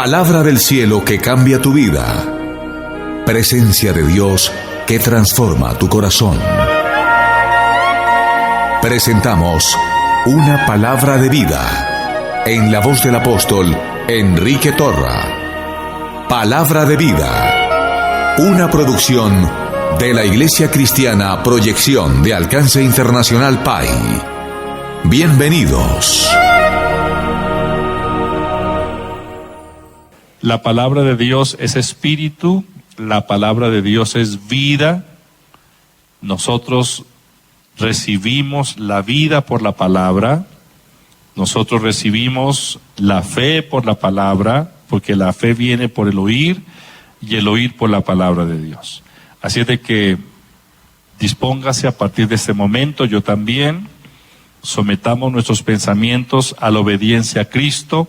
Palabra del cielo que cambia tu vida. Presencia de Dios que transforma tu corazón. Presentamos Una Palabra de Vida, en la voz del apóstol Enrique Torra. Palabra de Vida, una producción de la Iglesia Cristiana Proyección de Alcance Internacional PAI. Bienvenidos. La palabra de Dios es espíritu, la palabra de Dios es vida. Nosotros recibimos la vida por la palabra, nosotros recibimos la fe por la palabra, porque la fe viene por el oír y el oír por la palabra de Dios. Así es de que dispóngase a partir de este momento, yo también, sometamos nuestros pensamientos a la obediencia a Cristo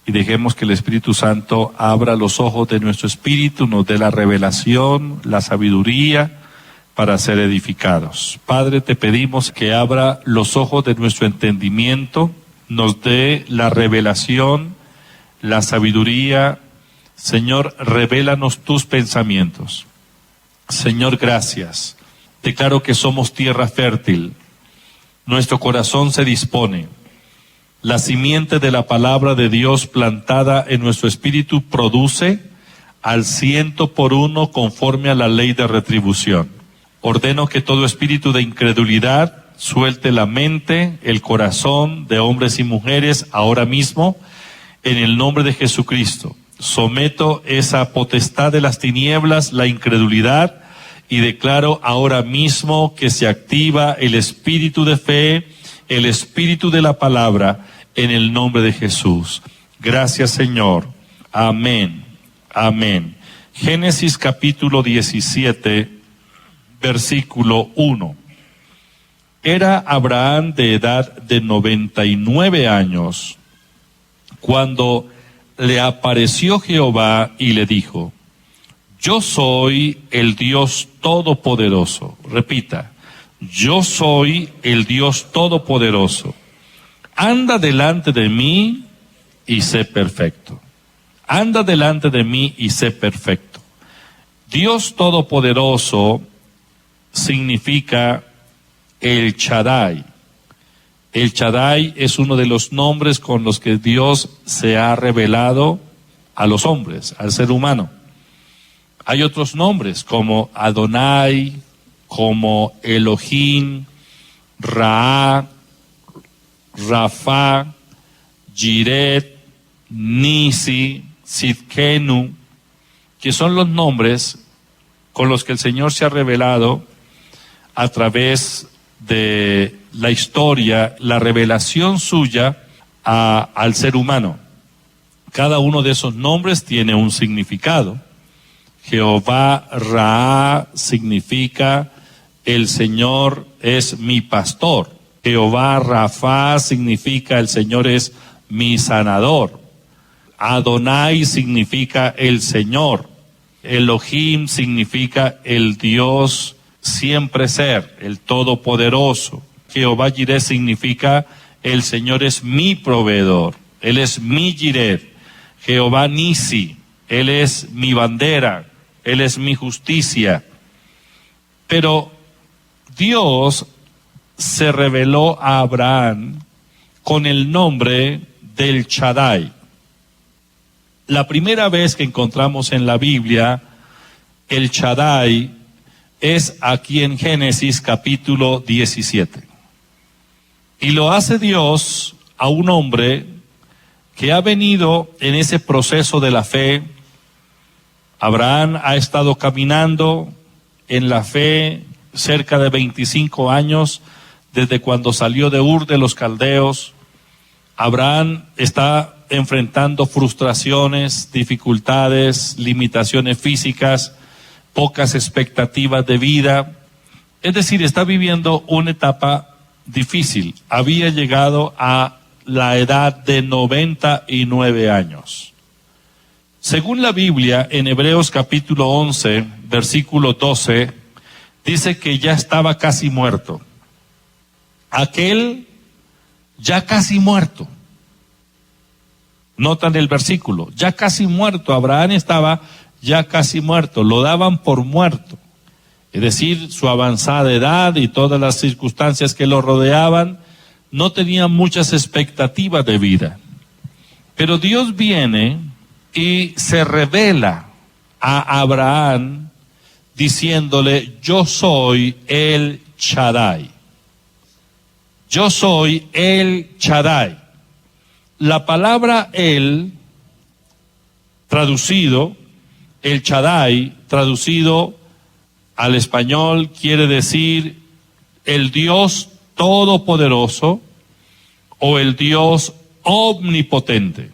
y dejemos que el Espíritu Santo abra los ojos de nuestro espíritu, nos dé la revelación, la sabiduría para ser edificados. Padre, te pedimos que abra los ojos de nuestro entendimiento, nos dé la revelación, la sabiduría. Señor, revélanos tus pensamientos. Señor, gracias. Declaro que somos tierra fértil. Nuestro corazón se dispone. La simiente de la palabra de Dios plantada en nuestro espíritu produce al 100% conforme a la ley de retribución. Ordeno que todo espíritu de incredulidad suelte la mente, el corazón de hombres y mujeres ahora mismo, en el nombre de Jesucristo. Someto esa potestad de las tinieblas, la incredulidad, y declaro ahora mismo que se activa el espíritu de fe, el espíritu de la palabra, en el nombre de Jesús. Gracias, Señor. Amén. Amén. Génesis capítulo 17, versículo 1. Era Abraham de edad de 99 años cuando le apareció Jehová y le dijo: yo soy el Dios Todopoderoso. Repita: yo soy el Dios Todopoderoso. Anda delante de mí y sé perfecto. Anda delante de mí y sé perfecto. Dios Todopoderoso significa El Shaddai. El Shaddai es uno de los nombres con los que Dios se ha revelado a los hombres, al ser humano. Hay otros nombres como Adonai, como Elohim, Ra, Rafa, Jiret, Nisi, Sidkenu, que son los nombres con los que el Señor se ha revelado a través de la historia, la revelación suya al ser humano. Cada uno de esos nombres tiene un significado. Jehová Ra significa el Señor es mi pastor. Jehová Rafa significa el Señor es mi sanador. Adonai significa el Señor. Elohim significa el Dios siempre ser, el Todopoderoso. Jehová Jireh significa el Señor es mi proveedor. Él es mi Jireh. Jehová Nisi, Él es mi bandera. Él es mi justicia. Pero Dios se reveló a Abraham con el nombre del Shaddai. La primera vez que encontramos en la Biblia el Shaddai es aquí en Génesis capítulo 17. Y lo hace Dios a un hombre que ha venido en ese proceso de la fe. Abraham ha estado caminando en la fe cerca de 25 años, desde cuando salió de Ur de los Caldeos. Abraham está enfrentando frustraciones, dificultades, limitaciones físicas, pocas expectativas de vida. Es decir, está viviendo una etapa difícil. Había llegado a la edad de 99 años. Según la Biblia, en Hebreos capítulo 11, versículo 12, dice que ya estaba casi muerto. Aquel ya casi muerto. Notan el versículo, ya casi muerto, Abraham estaba ya casi muerto, lo daban por muerto. Es decir, su avanzada edad y todas las circunstancias que lo rodeaban, no tenía muchas expectativas de vida. Pero Dios viene y se revela a Abraham diciéndole, yo soy el Shaddai. Yo soy el Shaddai. La palabra el traducido, el Shaddai, traducido al español, quiere decir el Dios todopoderoso o el Dios omnipotente.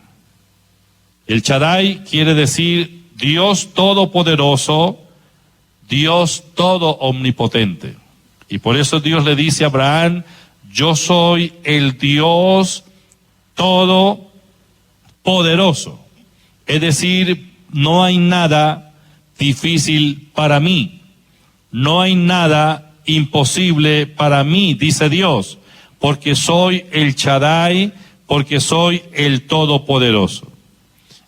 El Shaddai quiere decir Dios todopoderoso, Dios todo omnipotente. Y por eso Dios le dice a Abraham, yo soy el Dios todopoderoso. Es decir, no hay nada difícil para mí. No hay nada imposible para mí, dice Dios, porque soy el Shaddai, porque soy el Todopoderoso.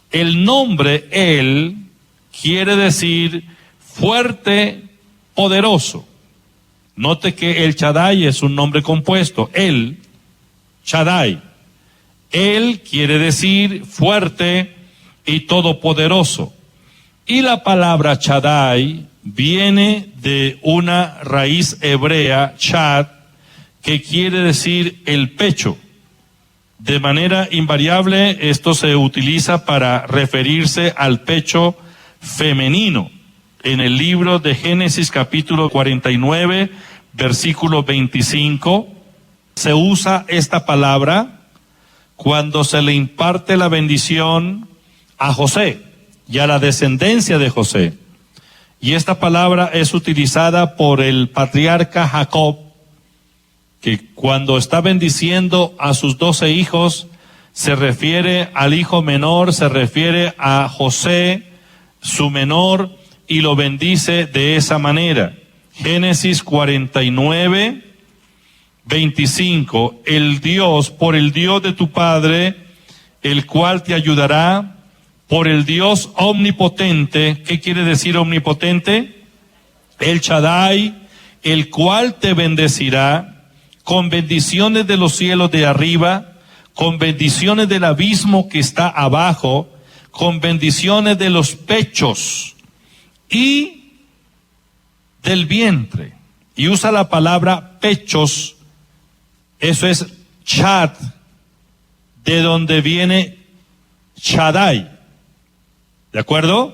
El nombre El quiere decir fuerte, poderoso. Note que el Shaddai es un nombre compuesto, El Shaddai. El quiere decir fuerte y todopoderoso. Y la palabra Shaddai viene de una raíz hebrea, Shad, que quiere decir el pecho. De manera invariable, esto se utiliza para referirse al pecho femenino. En el libro de Génesis capítulo 49, versículo 25, se usa esta palabra cuando se le imparte la bendición a José y a la descendencia de José. Y esta palabra es utilizada por el patriarca Jacob, que cuando está bendiciendo a sus 12 hijos, se refiere al hijo menor, se refiere a José, su menor, y lo bendice de esa manera. Génesis 49, 25, por el Dios de tu padre, el cual te ayudará, por el Dios omnipotente. ¿Qué quiere decir omnipotente? El Shaddai, el cual te bendecirá con bendiciones de los cielos de arriba, con bendiciones del abismo que está abajo, con bendiciones de los pechos y del vientre. Y usa la palabra pechos, eso es Chad, de donde viene Shaddai. ¿De acuerdo?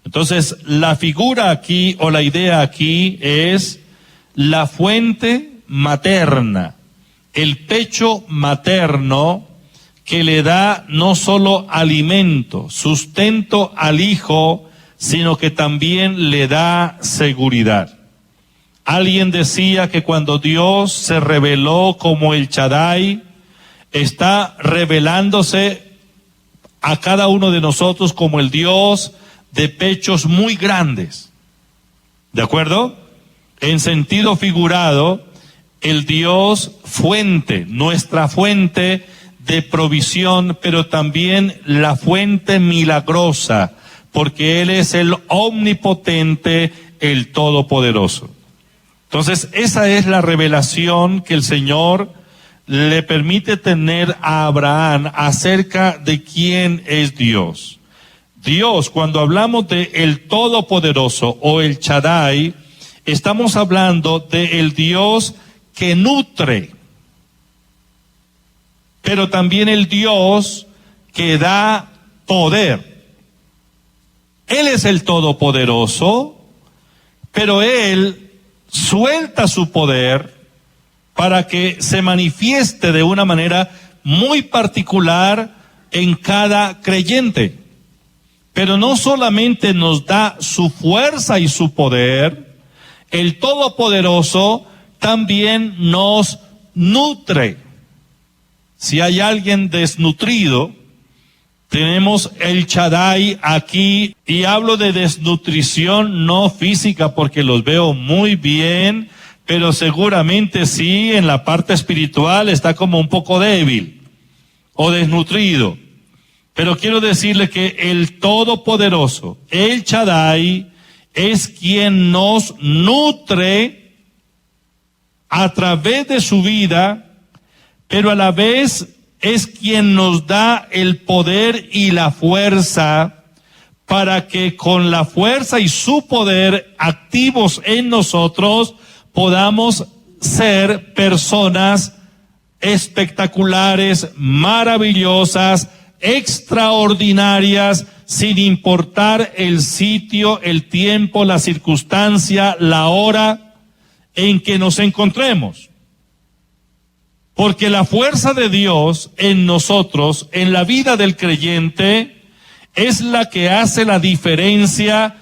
Entonces, la figura aquí o la idea aquí es la fuente materna, el pecho materno que le da no solo alimento, sustento al hijo, sino que también le da seguridad. Alguien decía que cuando Dios se reveló como el Shaddai, está revelándose a cada uno de nosotros como el Dios de pechos muy grandes. ¿De acuerdo? En sentido figurado, el Dios fuente, nuestra fuente de provisión, pero también la fuente milagrosa, porque Él es el omnipotente, el todopoderoso. Entonces, esa es la revelación que el Señor le permite tener a Abraham acerca de quién es Dios. Dios, cuando hablamos de el Todopoderoso o el Shaddai, estamos hablando de el Dios que nutre, pero también el Dios que da poder. Él es el Todopoderoso, pero Él suelta su poder para que se manifieste de una manera muy particular en cada creyente. Pero no solamente nos da su fuerza y su poder, el Todopoderoso también nos nutre. Si hay alguien desnutrido, tenemos el Shaddai aquí, y hablo de desnutrición no física porque los veo muy bien, pero seguramente sí en la parte espiritual está como un poco débil o desnutrido. Pero quiero decirle que el Todopoderoso, el Shaddai, es quien nos nutre a través de su vida, pero a la vez es quien nos da el poder y la fuerza para que con la fuerza y su poder activos en nosotros podamos ser personas espectaculares, maravillosas, extraordinarias, sin importar el sitio, el tiempo, la circunstancia, la hora en que nos encontremos. Porque la fuerza de Dios en nosotros, en la vida del creyente, es la que hace la diferencia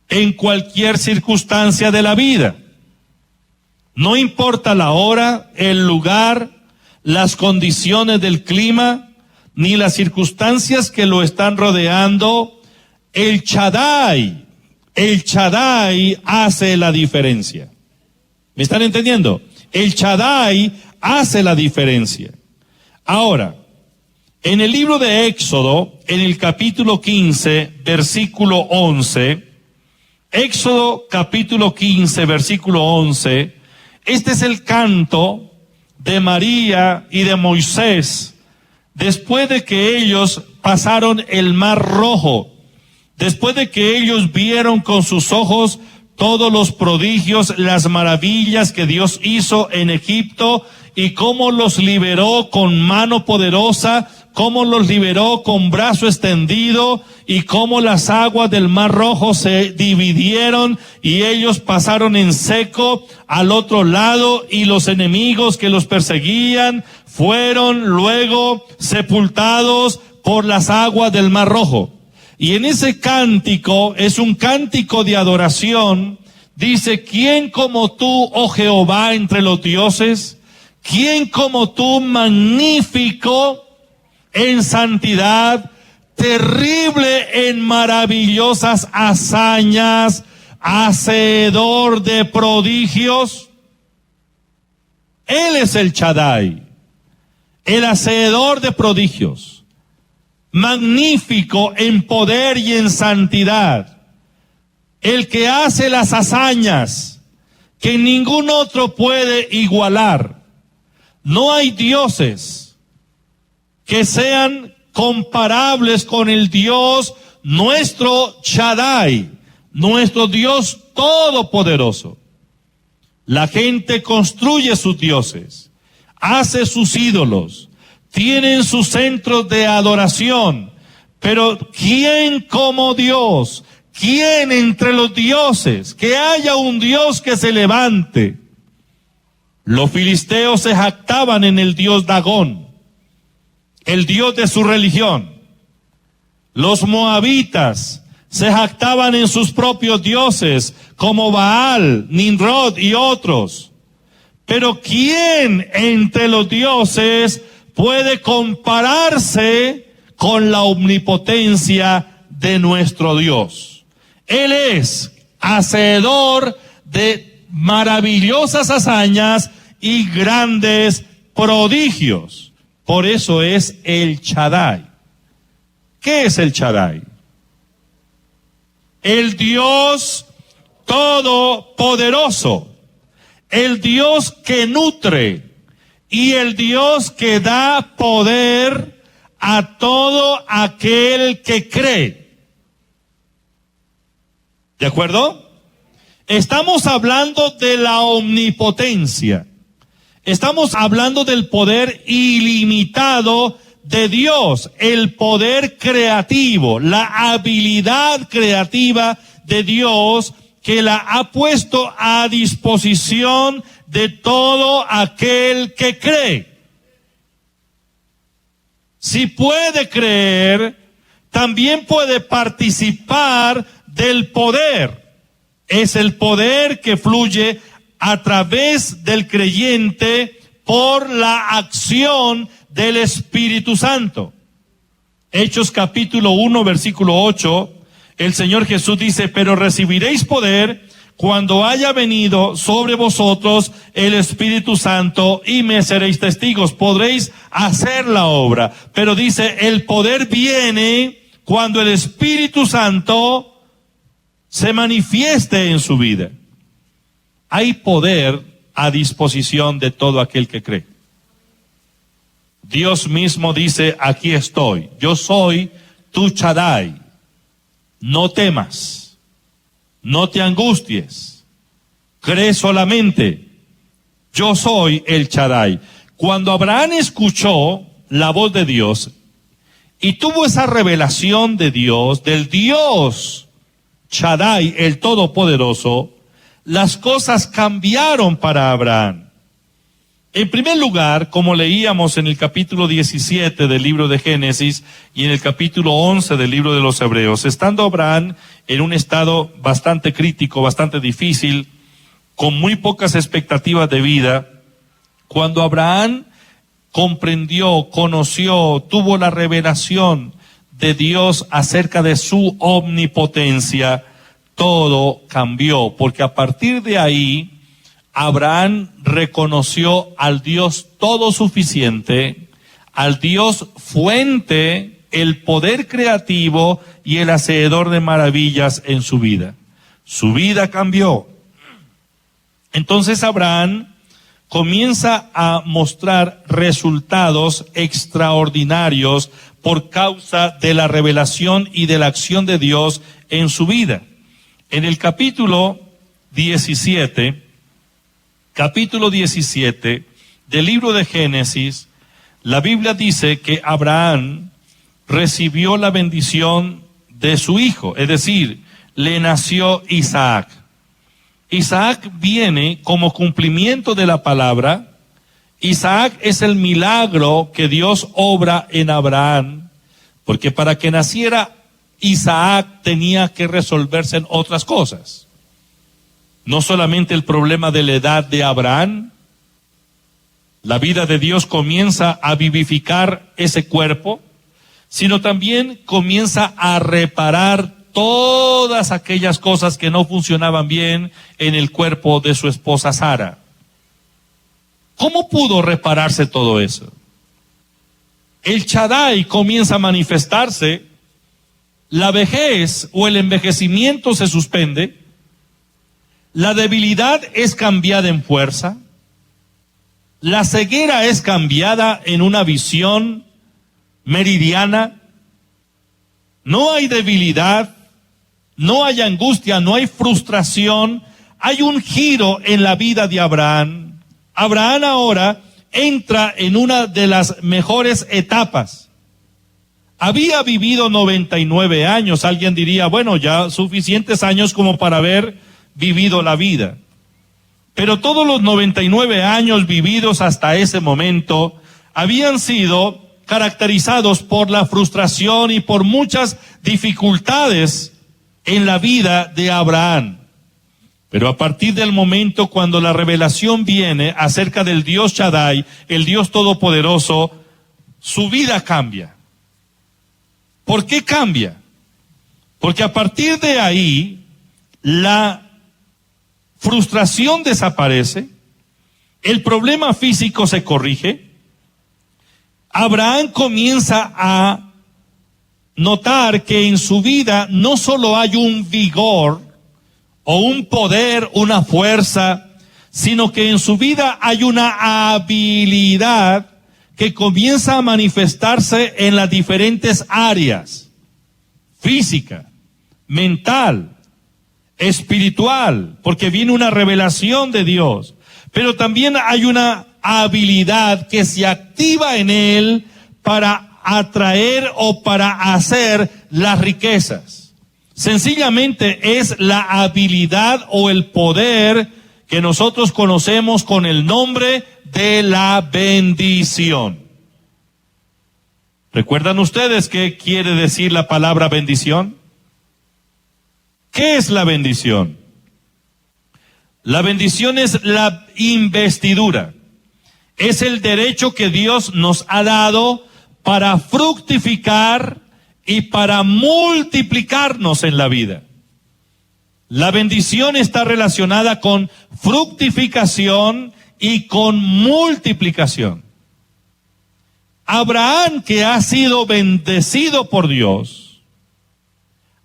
en cualquier circunstancia de la vida. No importa la hora, el lugar, las condiciones del clima, ni las circunstancias que lo están rodeando, el Shaddai hace la diferencia. ¿Me están entendiendo? El Shaddai hace la diferencia. Ahora, en el libro de Éxodo, en el capítulo 15, versículo 11, Éxodo capítulo 15, versículo 11, este es el canto de María y de Moisés, después de que ellos pasaron el Mar Rojo, después de que ellos vieron con sus ojos todos los prodigios, las maravillas que Dios hizo en Egipto y cómo los liberó con mano poderosa, cómo los liberó con brazo extendido y cómo las aguas del Mar Rojo se dividieron y ellos pasaron en seco al otro lado y los enemigos que los perseguían fueron luego sepultados por las aguas del Mar Rojo. Y en ese cántico, es un cántico de adoración, dice, ¿quién como tú, oh Jehová, entre los dioses? ¿Quién como tú, magnífico en santidad, terrible en maravillosas hazañas, hacedor de prodigios? Él es el Shaddai, el hacedor de prodigios, magnífico en poder y en santidad, el que hace las hazañas que ningún otro puede igualar. No hay dioses que sean comparables con el Dios nuestro Shaddai, nuestro Dios todopoderoso. La gente construye sus dioses, hace sus ídolos, tienen sus centros de adoración, pero ¿quién como Dios? ¿Quién entre los dioses? Que haya un Dios que se levante. Los filisteos se jactaban en el dios Dagón, el dios de su religión. Los moabitas se jactaban en sus propios dioses, como Baal, Nimrod y otros. Pero ¿quién entre los dioses puede compararse con la omnipotencia de nuestro Dios? Él es hacedor de maravillosas hazañas y grandes prodigios. Por eso es el Shaddai. ¿Qué es el Shaddai? El Dios todopoderoso, el Dios que nutre y el Dios que da poder a todo aquel que cree. ¿De acuerdo? Estamos hablando de la omnipotencia. Estamos hablando del poder ilimitado de Dios, el poder creativo, la habilidad creativa de Dios que la ha puesto a disposición de todo aquel que cree. Si puede creer, también puede participar del poder. Es el poder que fluye a través del creyente por la acción del Espíritu Santo. Hechos capítulo 1, versículo 8, el Señor Jesús dice, pero recibiréis poder cuando haya venido sobre vosotros el Espíritu Santo y me seréis testigos. Podréis hacer la obra. Pero dice, el poder viene cuando el Espíritu Santo se manifieste en su vida. Hay poder a disposición de todo aquel que cree. Dios mismo dice, aquí estoy, yo soy tu Shaddai. No temas, no te angusties, cree solamente, yo soy el Shaddai. Cuando Abraham escuchó la voz de Dios y tuvo esa revelación de Dios, del Dios Shaddai, el Todopoderoso, las cosas cambiaron para Abraham. En primer lugar, como leíamos en el capítulo 17 del libro de Génesis y en el capítulo 11 del libro de los Hebreos, estando Abraham en un estado bastante crítico, bastante difícil, con muy pocas expectativas de vida, cuando Abraham comprendió, conoció, tuvo la revelación de Dios acerca de su omnipotencia, todo cambió, porque a partir de ahí, Abraham reconoció al Dios todo suficiente, al Dios fuente, el poder creativo y el hacedor de maravillas en su vida. Su vida cambió. Entonces Abraham comienza a mostrar resultados extraordinarios por causa de la revelación y de la acción de Dios en su vida. En el capítulo 17 del libro de Génesis, la Biblia dice que Abraham recibió la bendición de su hijo, es decir, le nació Isaac. Isaac viene como cumplimiento de la palabra. Isaac es el milagro que Dios obra en Abraham, porque para que naciera Isaac tenía que resolverse en otras cosas. No solamente el problema de la edad de Abraham, la vida de Dios comienza a vivificar ese cuerpo, sino también comienza a reparar todas aquellas cosas que no funcionaban bien en el cuerpo de su esposa Sara. ¿Cómo pudo repararse todo eso? El Shaddai comienza a manifestarse, la vejez o el envejecimiento se suspende, la debilidad es cambiada en fuerza, la ceguera es cambiada en una visión meridiana, no hay debilidad, no hay angustia, no hay frustración, hay un giro en la vida de Abraham. Abraham ahora entra en una de las mejores etapas. Había vivido 99 años, alguien diría, bueno, ya suficientes años como para haber vivido la vida. Pero todos los 99 años vividos hasta ese momento habían sido caracterizados por la frustración y por muchas dificultades en la vida de Abraham. Pero a partir del momento cuando la revelación viene acerca del Dios Shaddai, el Dios Todopoderoso, su vida cambia. ¿Por qué cambia? Porque a partir de ahí, la frustración desaparece, el problema físico se corrige, Abraham comienza a notar que en su vida no solo hay un vigor o un poder, una fuerza, sino que en su vida hay una habilidad que comienza a manifestarse en las diferentes áreas: física, mental, espiritual, porque viene una revelación de Dios, pero también hay una habilidad que se activa en él para atraer o para hacer las riquezas. Sencillamente es la habilidad o el poder que nosotros conocemos con el nombre de la bendición. ¿Recuerdan ustedes qué quiere decir la palabra bendición? ¿Qué es la bendición? La bendición es la investidura. Es el derecho que Dios nos ha dado para fructificar y para multiplicarnos en la vida. La bendición está relacionada con fructificación y con multiplicación. Abraham, que ha sido bendecido por Dios,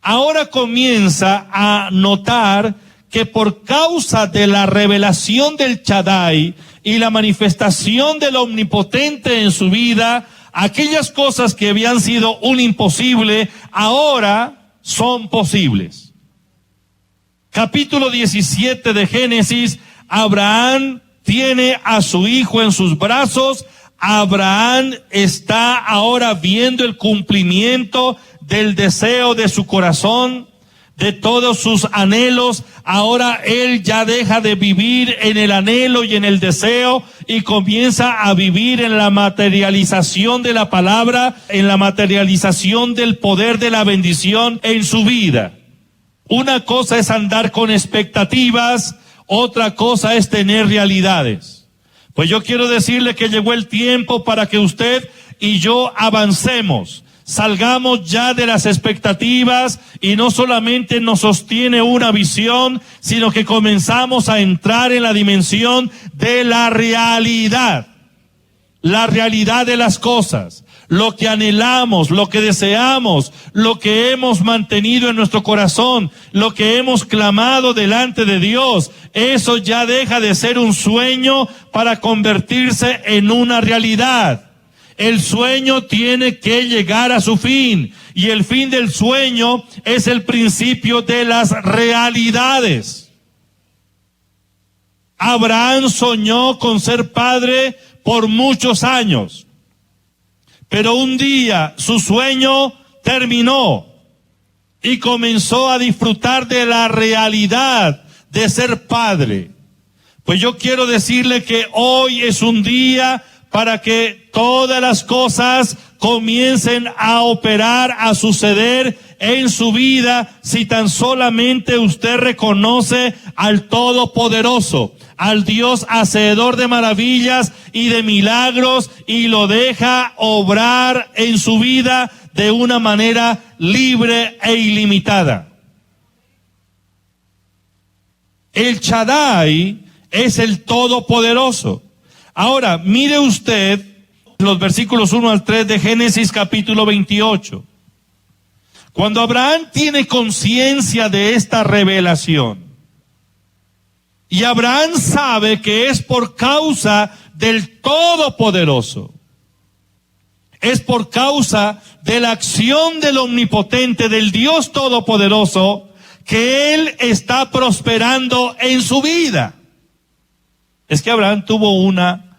ahora comienza a notar que por causa de la revelación del Shaddai y la manifestación del Omnipotente en su vida, aquellas cosas que habían sido un imposible, ahora son posibles. Capítulo 17 de Génesis, Abraham tiene a su hijo en sus brazos. Abraham está ahora viendo el cumplimiento del deseo de su corazón, de todos sus anhelos. Ahora él ya deja de vivir en el anhelo y en el deseo y comienza a vivir en la materialización de la palabra, en la materialización del poder de la bendición en su vida. Una cosa es andar con expectativas, otra cosa es tener realidades. Pues yo quiero decirle que llegó el tiempo para que usted y yo avancemos. Salgamos ya de las expectativas y no solamente nos sostiene una visión, sino que comenzamos a entrar en la dimensión de la realidad de las cosas, lo que anhelamos, lo que deseamos, lo que hemos mantenido en nuestro corazón, lo que hemos clamado delante de Dios. Eso ya deja de ser un sueño para convertirse en una realidad. El sueño tiene que llegar a su fin, y el fin del sueño es el principio de las realidades. Abraham soñó con ser padre por muchos años, pero un día su sueño terminó y comenzó a disfrutar de la realidad de ser padre. Pues yo quiero decirle que hoy es un día para que todas las cosas comiencen a operar, a suceder en su vida, si tan solamente usted reconoce al Todopoderoso, al Dios hacedor de maravillas y de milagros, y lo deja obrar en su vida de una manera libre e ilimitada. El Shaddai es el Todopoderoso. Ahora, mire usted los versículos 1 al 3 de Génesis capítulo 28. Cuando Abraham tiene conciencia de esta revelación, y Abraham sabe que es por causa del Todopoderoso, es por causa de la acción del Omnipotente, del Dios Todopoderoso, que él está prosperando en su vida. Es que Abraham tuvo una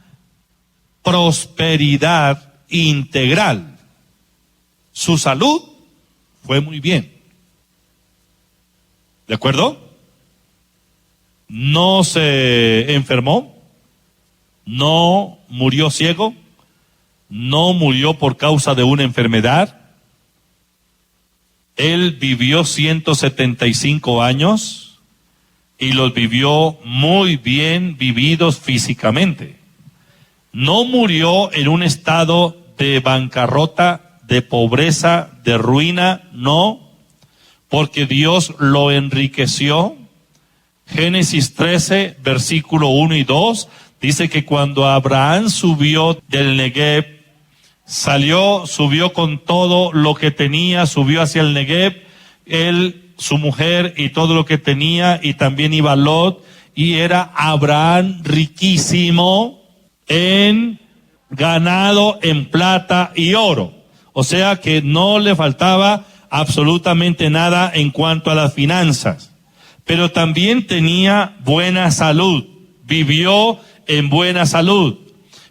prosperidad integral. Su salud fue muy bien. ¿De acuerdo? No se enfermó, no murió ciego, no murió por causa de una enfermedad. Él vivió 175 años y los vivió muy bien vividos físicamente. No murió en un estado de bancarrota, de pobreza, de ruina, no, porque Dios lo enriqueció. Génesis 13, versículo 1 y 2, dice que cuando Abraham subió del Negev, subió con todo lo que tenía, subió hacia el Negev, él, su mujer y todo lo que tenía, y también iba Lot, y era Abraham riquísimo en ganado, en plata y oro. O sea que no le faltaba absolutamente nada en cuanto a las finanzas. Pero también tenía buena salud, vivió en buena salud,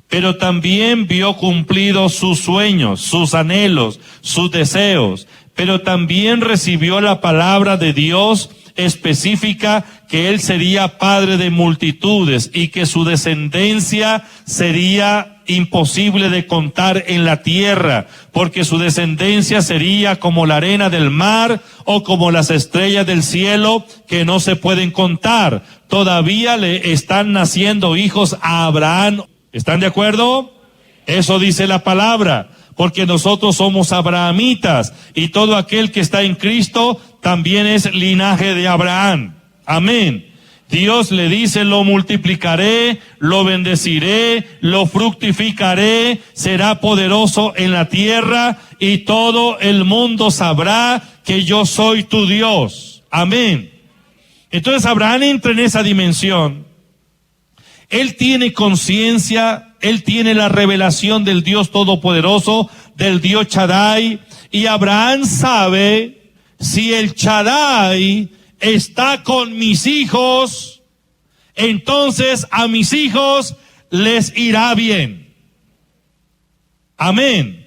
pero también vio cumplidos sus sueños, sus anhelos, sus deseos, pero también recibió la palabra de Dios específica que él sería padre de multitudes y que su descendencia sería imposible de contar en la tierra, porque su descendencia sería como la arena del mar o como las estrellas del cielo que no se pueden contar. Todavía le están naciendo hijos a Abraham. ¿Están de acuerdo? Eso dice la palabra, porque nosotros somos abrahamitas y todo aquel que está en Cristo también es linaje de Abraham. Amén. Dios le dice, lo multiplicaré, lo bendeciré, lo fructificaré, será poderoso en la tierra y todo el mundo sabrá que yo soy tu Dios. Amén. Entonces Abraham entra en esa dimensión. Él tiene conciencia, él tiene la revelación del Dios Todopoderoso, del Dios Shaddai, y Abraham sabe, si el Shaddai está con mis hijos, entonces a mis hijos les irá bien. Amén.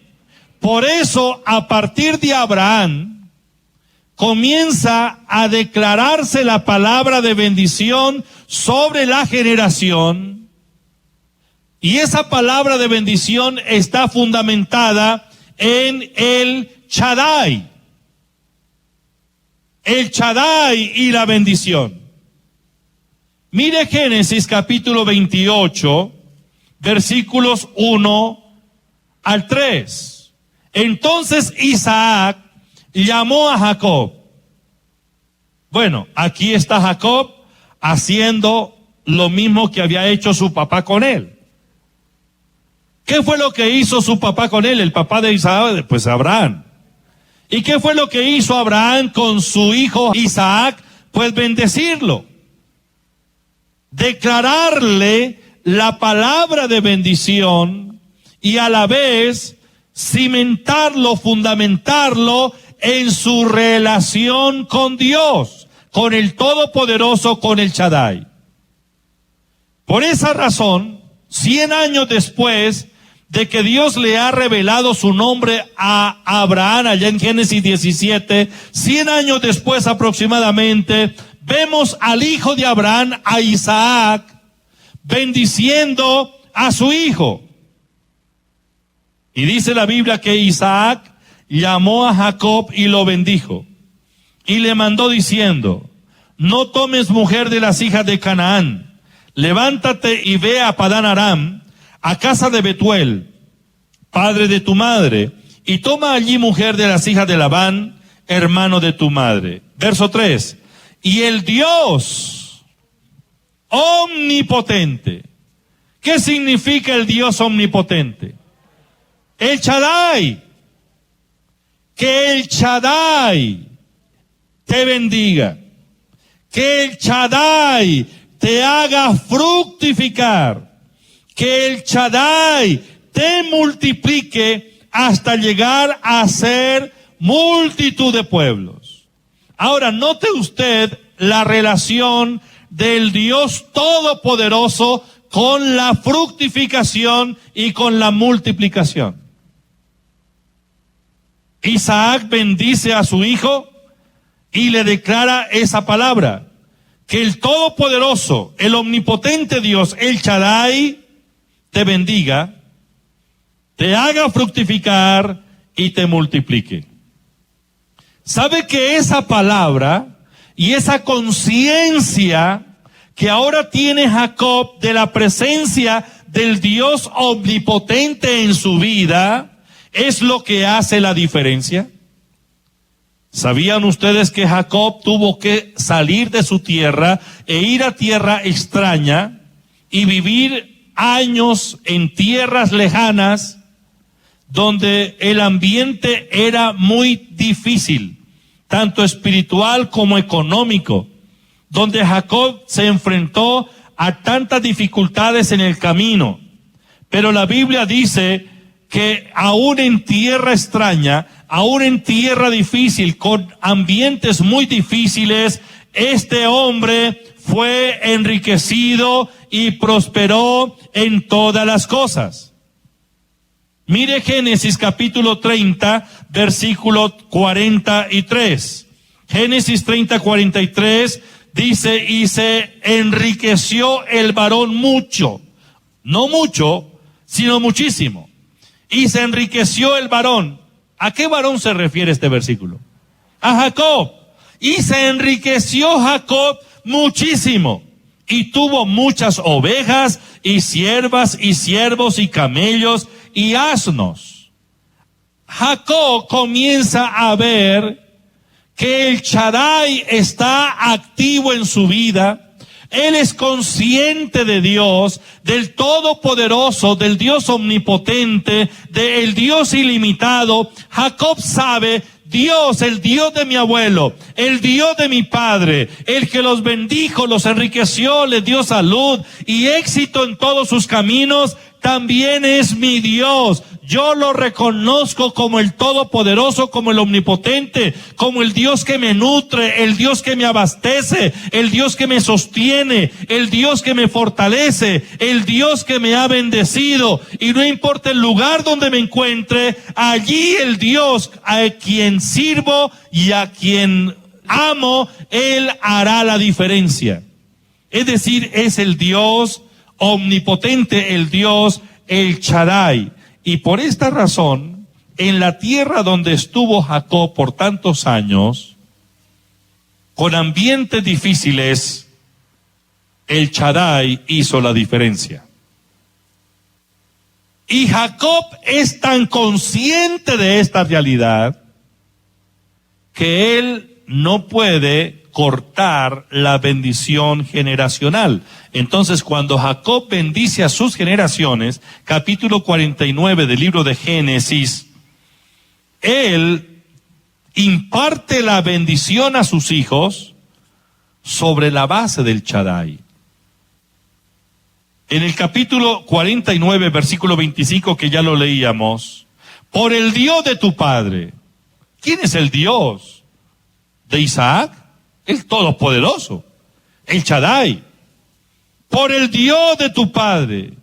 Por eso, a partir de Abraham, comienza a declararse la palabra de bendición sobre la generación, y esa palabra de bendición está fundamentada en el Shaddai. El Shaddai y la bendición. Mire Génesis capítulo 28, versículos 1 al 3. Entonces Isaac llamó a Jacob. Bueno, aquí está Jacob haciendo lo mismo que había hecho su papá con él. ¿Qué fue lo que hizo su papá con él? El papá de Isaac, pues Abraham. ¿Y qué fue lo que hizo Abraham con su hijo Isaac? Pues bendecirlo. Declararle la palabra de bendición y a la vez cimentarlo, fundamentarlo en su relación con Dios, con el Todopoderoso, con el Shaddai. Por esa razón, 100 años después de que Dios le ha revelado su nombre a Abraham, allá en Génesis 17, 100 años después aproximadamente, vemos al hijo de Abraham, a Isaac, bendiciendo a su hijo. Y dice la Biblia que Isaac llamó a Jacob y lo bendijo. Y le mandó diciendo, no tomes mujer de las hijas de Canaán, levántate y ve a Padán Aram, a casa de Betuel, padre de tu madre, y toma allí mujer de las hijas de Labán, hermano de tu madre. Verso 3. Y el Dios omnipotente. ¿Qué significa el Dios omnipotente? El Shaddai. Que el Shaddai te bendiga. Que el Shaddai te haga fructificar. Que el Shaddai te multiplique hasta llegar a ser multitud de pueblos. Ahora, note usted la relación del Dios Todopoderoso con la fructificación y con la multiplicación. Isaac bendice a su hijo y le declara esa palabra, que el Todopoderoso, el omnipotente Dios, el Shaddai, te bendiga, te haga fructificar y te multiplique. ¿Sabe que esa palabra y esa conciencia que ahora tiene Jacob de la presencia del Dios omnipotente en su vida es lo que hace la diferencia? ¿Sabían ustedes que Jacob tuvo que salir de su tierra e ir a tierra extraña y vivir años en tierras lejanas donde el ambiente era muy difícil, tanto espiritual como económico, donde Jacob se enfrentó a tantas dificultades en el camino? Pero la Biblia dice que aún en tierra extraña, aún en tierra difícil, con ambientes muy difíciles, este hombre fue enriquecido y prosperó en todas las cosas. Mire Génesis capítulo 30, versículo 43. Génesis 30, 43 dice, y se enriqueció el varón mucho, no mucho, sino muchísimo. Y se enriqueció el varón. ¿A qué varón se refiere este versículo? A Jacob. Y se enriqueció Jacob muchísimo. Y tuvo muchas ovejas, y siervas, y siervos, y camellos, y asnos. Jacob comienza a ver que el Shaddai está activo en su vida. Él es consciente de Dios, del Todopoderoso, del Dios omnipotente, del Dios ilimitado. Jacob sabe, Dios, el Dios de mi abuelo, el Dios de mi padre, el que los bendijo, los enriqueció, les dio salud y éxito en todos sus caminos, también es mi Dios. Yo lo reconozco como el Todopoderoso, como el Omnipotente, como el Dios que me nutre, el Dios que me abastece, el Dios que me sostiene, el Dios que me fortalece, el Dios que me ha bendecido. Y no importa el lugar donde me encuentre, allí el Dios a quien sirvo y a quien amo, Él hará la diferencia. Es decir, es el Dios omnipotente, el Dios, el Shaddai. Y por esta razón, en la tierra donde estuvo Jacob por tantos años, con ambientes difíciles, el Shaddai hizo la diferencia. Y Jacob es tan consciente de esta realidad que él no puede cortar la bendición generacional. Entonces, cuando Jacob bendice a sus generaciones, capítulo 49 del libro de Génesis, él imparte la bendición a sus hijos sobre la base del Shaddai. En el capítulo 49, versículo 25, que ya lo leíamos, por el Dios de tu padre. ¿Quién es el Dios de Isaac? El Todopoderoso, el Shaddai. Por el Dios de tu padre,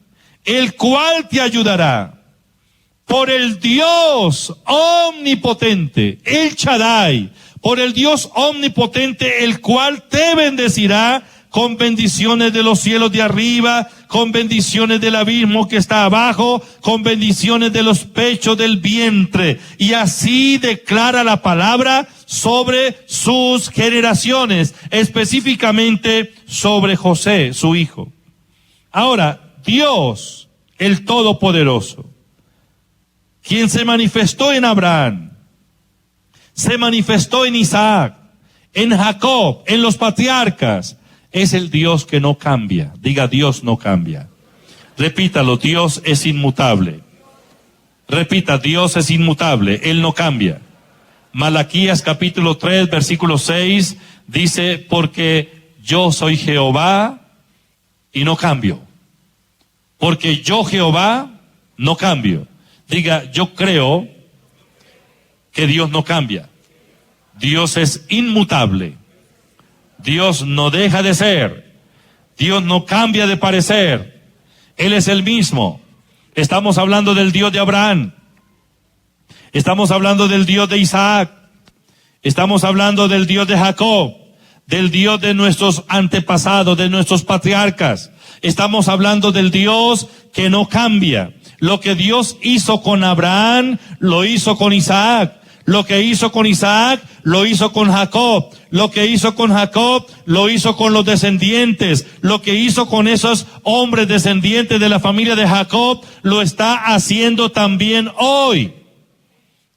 el cual te ayudará. Por el Dios omnipotente, el Shaddai. Por el Dios omnipotente, el cual te bendecirá con bendiciones de los cielos de arriba, con bendiciones del abismo que está abajo, con bendiciones de los pechos del vientre. Y así declara la palabra sobre sus generaciones, específicamente sobre José, su hijo. Ahora, Dios, el Todopoderoso, quien se manifestó en Abraham, se manifestó en Isaac, en Jacob, en los patriarcas, es el Dios que no cambia. Diga, Dios no cambia. Repítalo, Dios es inmutable. Repita, Dios es inmutable, Él no cambia. Malaquías capítulo 3, versículo 6, dice, porque yo soy Jehová y no cambio. Porque yo Jehová no cambio. Diga, yo creo que Dios no cambia. Dios es inmutable. Dios no deja de ser. Dios no cambia de parecer. Él es el mismo. Estamos hablando del Dios de Abraham. Estamos hablando del Dios de Isaac. Estamos hablando del Dios de Jacob. Del Dios de nuestros antepasados, de nuestros patriarcas. Estamos hablando del Dios que no cambia. Lo que Dios hizo con Abraham, lo hizo con Isaac. Lo que hizo con Isaac, lo hizo con Jacob. Lo que hizo con Jacob, lo hizo con los descendientes. Lo que hizo con esos hombres descendientes de la familia de Jacob, lo está haciendo también hoy.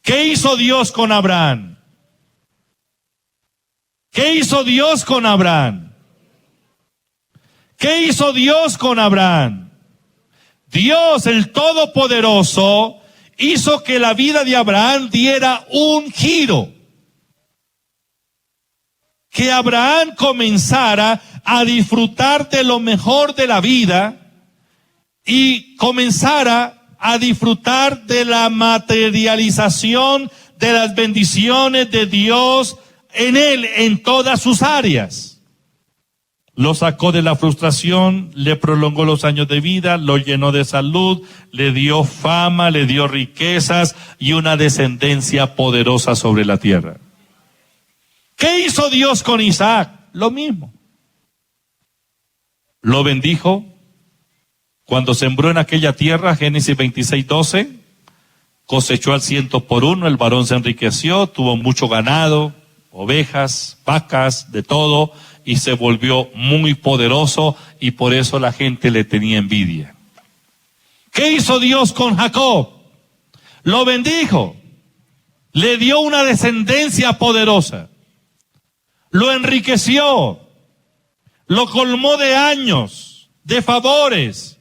¿Qué hizo Dios con Abraham? ¿Qué hizo Dios con Abraham? ¿Qué hizo Dios con Abraham? Dios, el Todopoderoso, hizo que la vida de Abraham diera un giro. Que Abraham comenzara a disfrutar de lo mejor de la vida y comenzara a disfrutar de la materialización de las bendiciones de Dios en él, en todas sus áreas. Lo sacó de la frustración, le prolongó los años de vida, lo llenó de salud, le dio fama, le dio riquezas y una descendencia poderosa sobre la tierra. ¿Qué hizo Dios con Isaac? Lo mismo. Lo bendijo. Cuando sembró en aquella tierra, Génesis 26:12, cosechó al 100 por 1, el varón se enriqueció, tuvo mucho ganado, ovejas, vacas, de todo, y se volvió muy poderoso, y por eso la gente le tenía envidia. ¿Qué hizo Dios con Jacob? Lo bendijo, le dio una descendencia poderosa. lo enriqueció, lo colmó de años, de favores.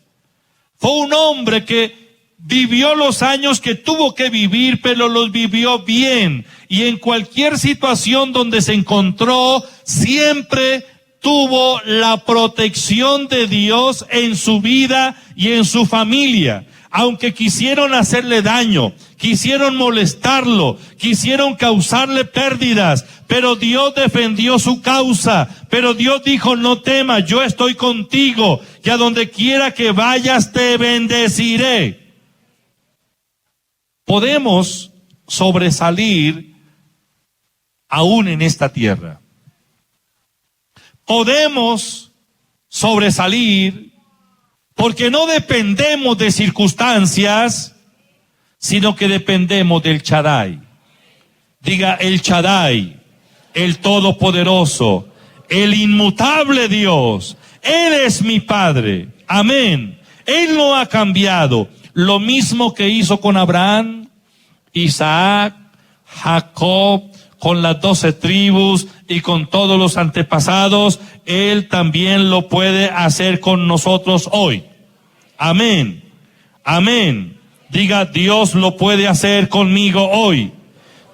Fue un hombre que vivió los años que tuvo que vivir, pero los vivió bien. Y en cualquier situación donde se encontró, siempre tuvo la protección de Dios en su vida y en su familia. Aunque quisieron hacerle daño, quisieron molestarlo, quisieron causarle pérdidas, pero Dios defendió su causa. Pero Dios dijo: no temas, yo estoy contigo, y a donde quiera que vayas te bendeciré. Podemos sobresalir aún en esta tierra. Podemos sobresalir porque no dependemos de circunstancias, sino que dependemos del Shaddai. Diga: el Shaddai, el Todopoderoso, el inmutable Dios. Él es mi Padre. Amén. Él no ha cambiado. Lo mismo que hizo con Abraham, Isaac, Jacob, con las 12 tribus y con todos los antepasados, Él también lo puede hacer con nosotros hoy. Amén. Amén. Diga: Dios lo puede hacer conmigo hoy.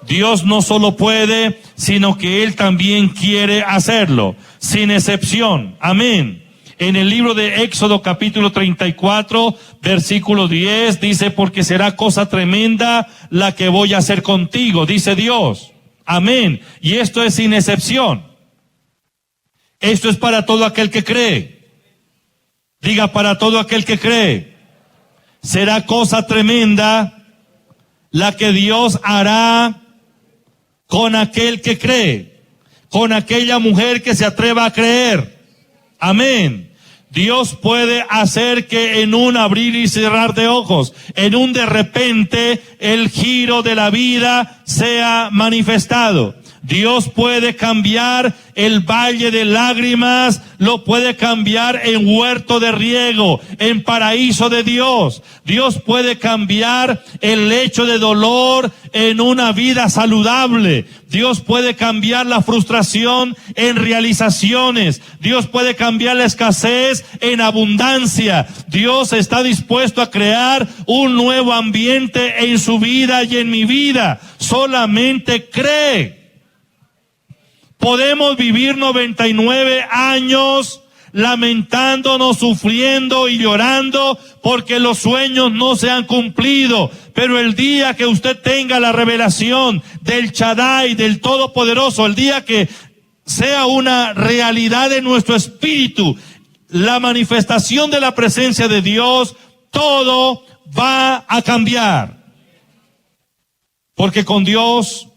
Dios no solo puede, sino que Él también quiere hacerlo, sin excepción. Amén. En el libro de Éxodo capítulo 34, versículo 10, dice: porque será cosa tremenda la que voy a hacer contigo, dice Dios. Amén. Y esto es sin excepción. Esto es para todo aquel que cree. Diga: para todo aquel que cree. Será cosa tremenda la que Dios hará con aquel que cree, con aquella mujer que se atreva a creer. Amén. Dios puede hacer que en un abrir y cerrar de ojos, en un de repente, el giro de la vida sea manifestado. Dios puede cambiar el valle de lágrimas, lo puede cambiar en huerto de riego, en paraíso de Dios. Dios puede cambiar el lecho de dolor en una vida saludable. Dios puede cambiar la frustración en realizaciones. Dios puede cambiar la escasez en abundancia. Dios está dispuesto a crear un nuevo ambiente en su vida y en mi vida. Solamente cree. Podemos vivir 99 años lamentándonos, sufriendo y llorando porque los sueños no se han cumplido. Pero el día que usted tenga la revelación del Shaddai, del Todopoderoso, el día que sea una realidad en nuestro espíritu, la manifestación de la presencia de Dios, todo va a cambiar. Porque con Dios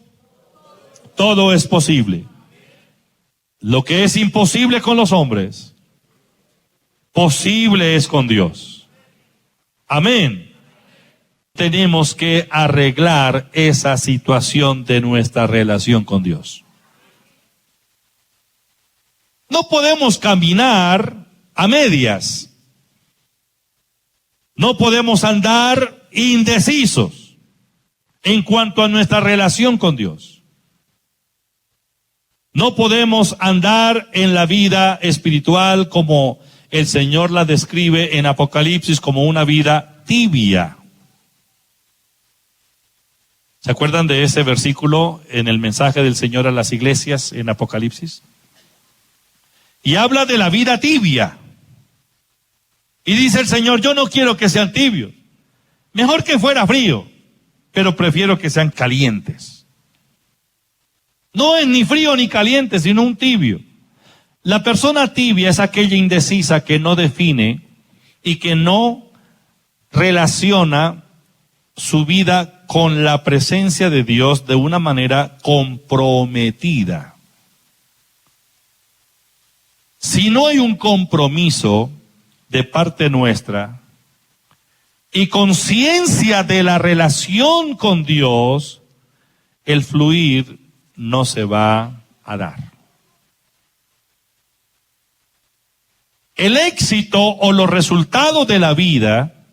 todo es posible. Lo que es imposible con los hombres, posible es con Dios. Amén. Tenemos que arreglar esa situación de nuestra relación con Dios. No podemos caminar a medias. No podemos andar indecisos en cuanto a nuestra relación con Dios. No podemos andar en la vida espiritual como el Señor la describe en Apocalipsis, como una vida tibia. ¿Se acuerdan de ese versículo en el mensaje del Señor a las iglesias en Apocalipsis? Y habla de la vida tibia. Y dice el Señor: yo no quiero que sean tibios. Mejor que fuera frío, pero prefiero que sean calientes. No es ni frío ni caliente, sino un tibio. La persona tibia es aquella indecisa que no define y que no relaciona su vida con la presencia de Dios de una manera comprometida. Si no hay un compromiso de parte nuestra y conciencia de la relación con Dios, el fluir no se va a dar. El éxito o los resultados de la vida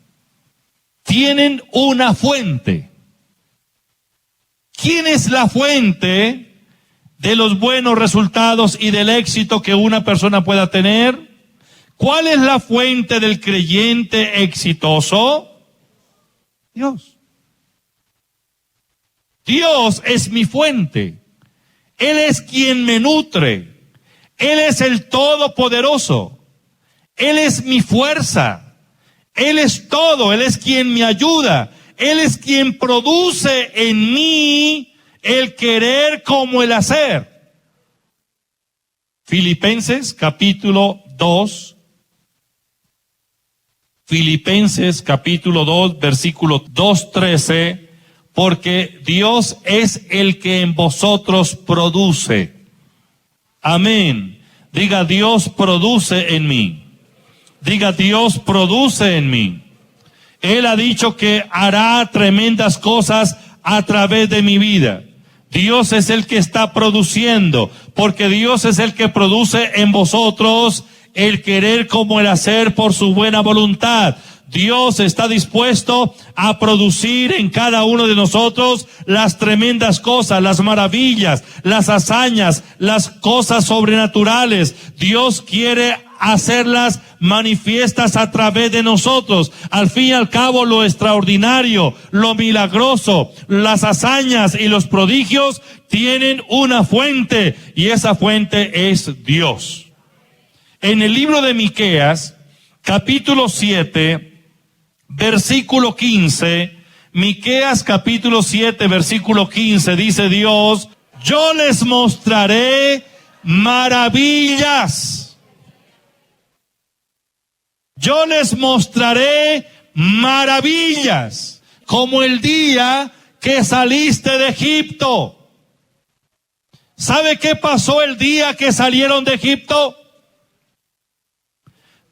tienen una fuente. ¿Quién es la fuente de los buenos resultados y del éxito que una persona pueda tener? ¿Cuál es la fuente del creyente exitoso? Dios. Dios es mi fuente. Él es quien me nutre. Él es el Todopoderoso. Él es mi fuerza. Él es todo. Él es quien me ayuda. Él es quien produce en mí el querer como el hacer. Filipenses capítulo 2. Filipenses capítulo 2, versículo 2:13. Porque Dios es el que en vosotros produce. Amén. Diga, Dios produce en mí. Diga, Dios produce en mí. Él ha dicho que hará tremendas cosas a través de mi vida. Dios es el que está produciendo, porque Dios es el que produce en vosotros el querer como el hacer por su buena voluntad. Dios está dispuesto a producir en cada uno de nosotros las tremendas cosas, las maravillas, las hazañas, las cosas sobrenaturales. Dios quiere hacerlas manifiestas a través de nosotros. Al fin y al cabo, lo extraordinario, lo milagroso, las hazañas y los prodigios tienen una fuente, y esa fuente es Dios. En el libro de Miqueas, capítulo 7, versículo 15, Miqueas capítulo 7, versículo 15, dice Dios: yo les mostraré maravillas. Yo les mostraré maravillas, como el día que saliste de Egipto. ¿Sabe qué pasó el día que salieron de Egipto?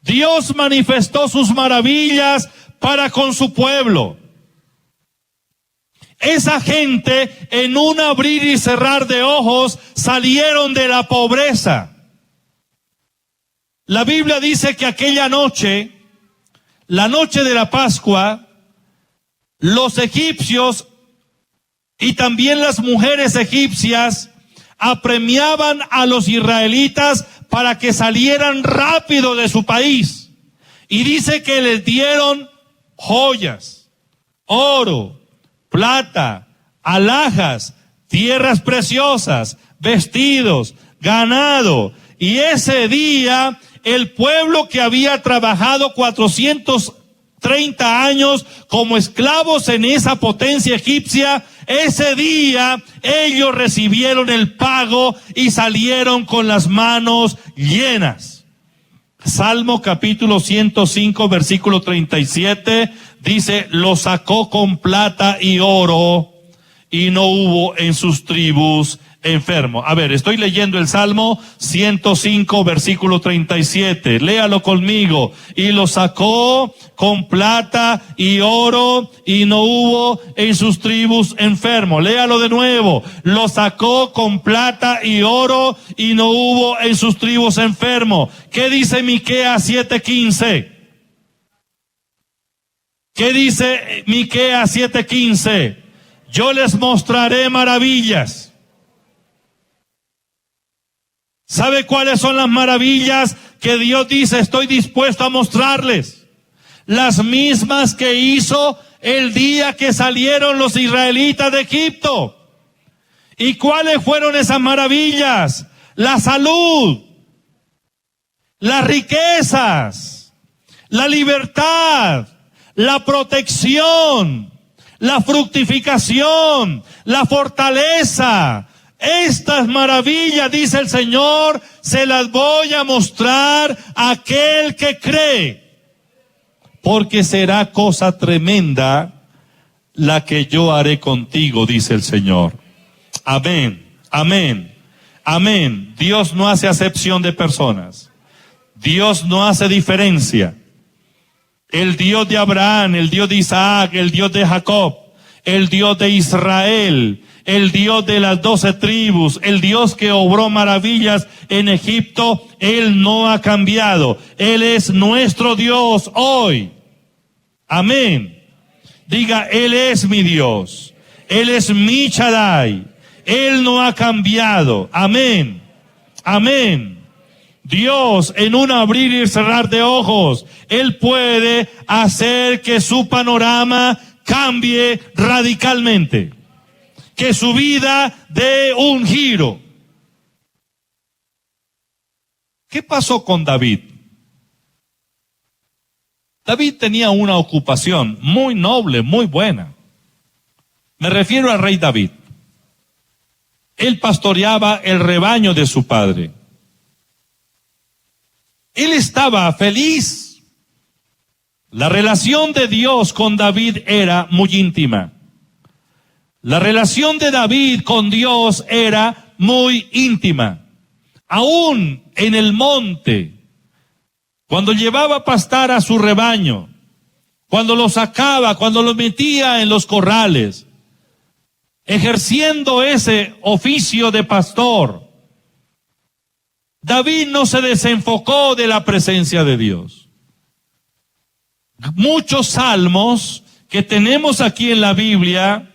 Dios manifestó sus maravillas para con su pueblo. Esa gente, en un abrir y cerrar de ojos, salieron de la pobreza. La Biblia dice que aquella noche, la noche de la Pascua, los egipcios y también las mujeres egipcias apremiaban a los israelitas para que salieran rápido de su país. Y dice que les dieron joyas, oro, plata, alhajas, tierras preciosas, vestidos, ganado. Y ese día el pueblo que había trabajado 430 años como esclavos en esa potencia egipcia, ese día ellos recibieron el pago y salieron con las manos llenas. Salmo capítulo 105, versículo 37, dice: lo sacó con plata y oro, y no hubo en sus tribus enfermo. A ver, estoy leyendo el Salmo 105, versículo 37. Léalo conmigo. Y lo sacó con plata y oro, y no hubo en sus tribus enfermo. Léalo de nuevo. Lo sacó con plata y oro, y no hubo en sus tribus enfermo. ¿Qué dice Miqueas 7:15? ¿Qué dice Miqueas 7:15? Yo les mostraré maravillas. ¿Sabe cuáles son las maravillas que Dios dice estoy dispuesto a mostrarles? Las mismas que hizo el día que salieron los israelitas de Egipto. ¿Y cuáles fueron esas maravillas? La salud, las riquezas, la libertad, la protección, la fructificación, la fortaleza. Estas maravillas, dice el Señor, se las voy a mostrar a aquel que cree, porque será cosa tremenda la que yo haré contigo, dice el Señor. Amén, amén, amén. Dios no hace acepción de personas. Dios no hace diferencia. El Dios de Abraham, el Dios de Isaac, el Dios de Jacob, el Dios de Israel, el Dios de las 12 tribus, el Dios que obró maravillas en Egipto, Él no ha cambiado. Él es nuestro Dios hoy. Amén. Diga, Él es mi Dios. Él es mi Shaddai. Él no ha cambiado. Amén. Amén. Dios, en un abrir y cerrar de ojos, Él puede hacer que su panorama cambie radicalmente, que su vida dé un giro. ¿Qué pasó con David? David tenía una ocupación muy noble, muy buena. Me refiero al rey David. Él pastoreaba el rebaño de su padre. Él estaba feliz. La relación de Dios con David era muy íntima. La relación de David con Dios era muy íntima. Aún en el monte, cuando llevaba a pastar a su rebaño, cuando lo sacaba, cuando lo metía en los corrales, ejerciendo ese oficio de pastor, David no se desenfocó de la presencia de Dios. Muchos salmos que tenemos aquí en la Biblia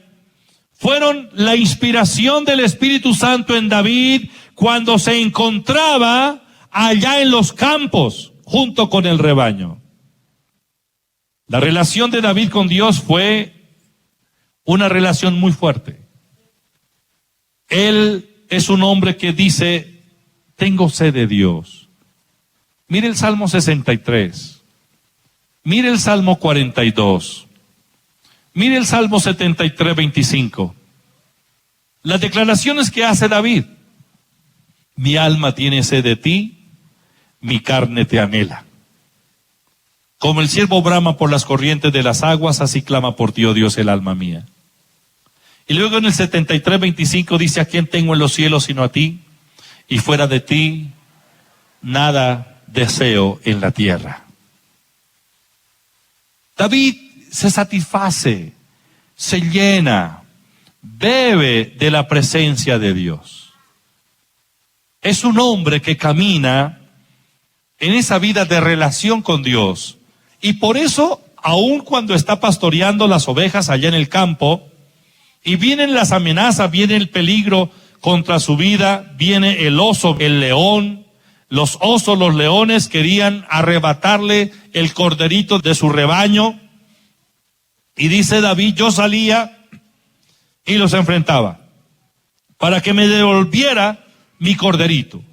fueron la inspiración del Espíritu Santo en David cuando se encontraba allá en los campos junto con el rebaño. La relación de David con Dios fue una relación muy fuerte. Él es un hombre que dice: tengo sed de Dios. Mire el Salmo 63. Mire el Salmo 42. Mire el Salmo 73, 25. Las declaraciones que hace David. Mi alma tiene sed de ti, mi carne te anhela. Como el ciervo brama por las corrientes de las aguas, así clama por ti, oh Dios, el alma mía. Y luego en el 73, 25 dice: ¿a quién tengo en los cielos sino a ti? Y fuera de ti, nada deseo en la tierra. David se satisface, se llena, bebe de la presencia de Dios. Es un hombre que camina en esa vida de relación con Dios. Y por eso, aun cuando está pastoreando las ovejas allá en el campo, y vienen las amenazas, viene el peligro contra su vida, viene el oso, el león, los osos, los leones querían arrebatarle el corderito de su rebaño. Y dice David: yo salía y los enfrentaba para que me devolviera mi corderito.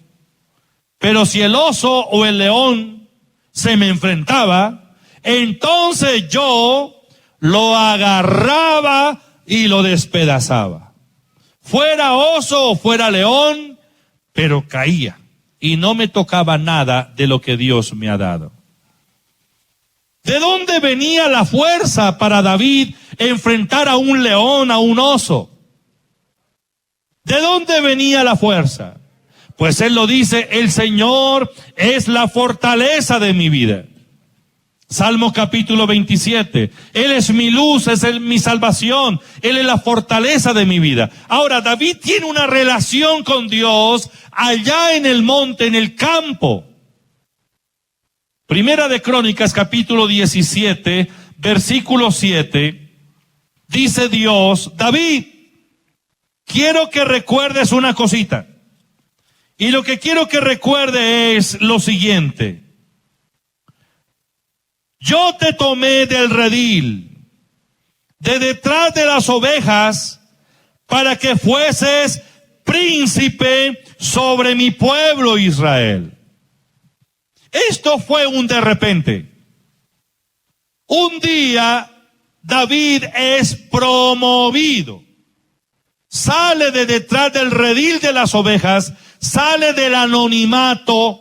Pero si el oso o el león se me enfrentaba, entonces yo lo agarraba y lo despedazaba. Fuera oso o fuera león, pero caía y no me tocaba nada de lo que Dios me ha dado. ¿De dónde venía la fuerza para David enfrentar a un león, a un oso? ¿De dónde venía la fuerza? Pues él lo dice: el Señor es la fortaleza de mi vida. Salmo capítulo 27. Él es mi luz, mi salvación. Él es la fortaleza de mi vida. Ahora, David tiene una relación con Dios allá en el monte, en el campo. Primera de Crónicas, capítulo 17, versículo 7. Dice Dios: David, quiero que recuerdes una cosita. Y lo que quiero que recuerde es lo siguiente. Yo te tomé del redil, de detrás de las ovejas, para que fueses príncipe sobre mi pueblo Israel. Esto fue un de repente. Un día David es promovido. Sale de detrás del redil de las ovejas, sale del anonimato,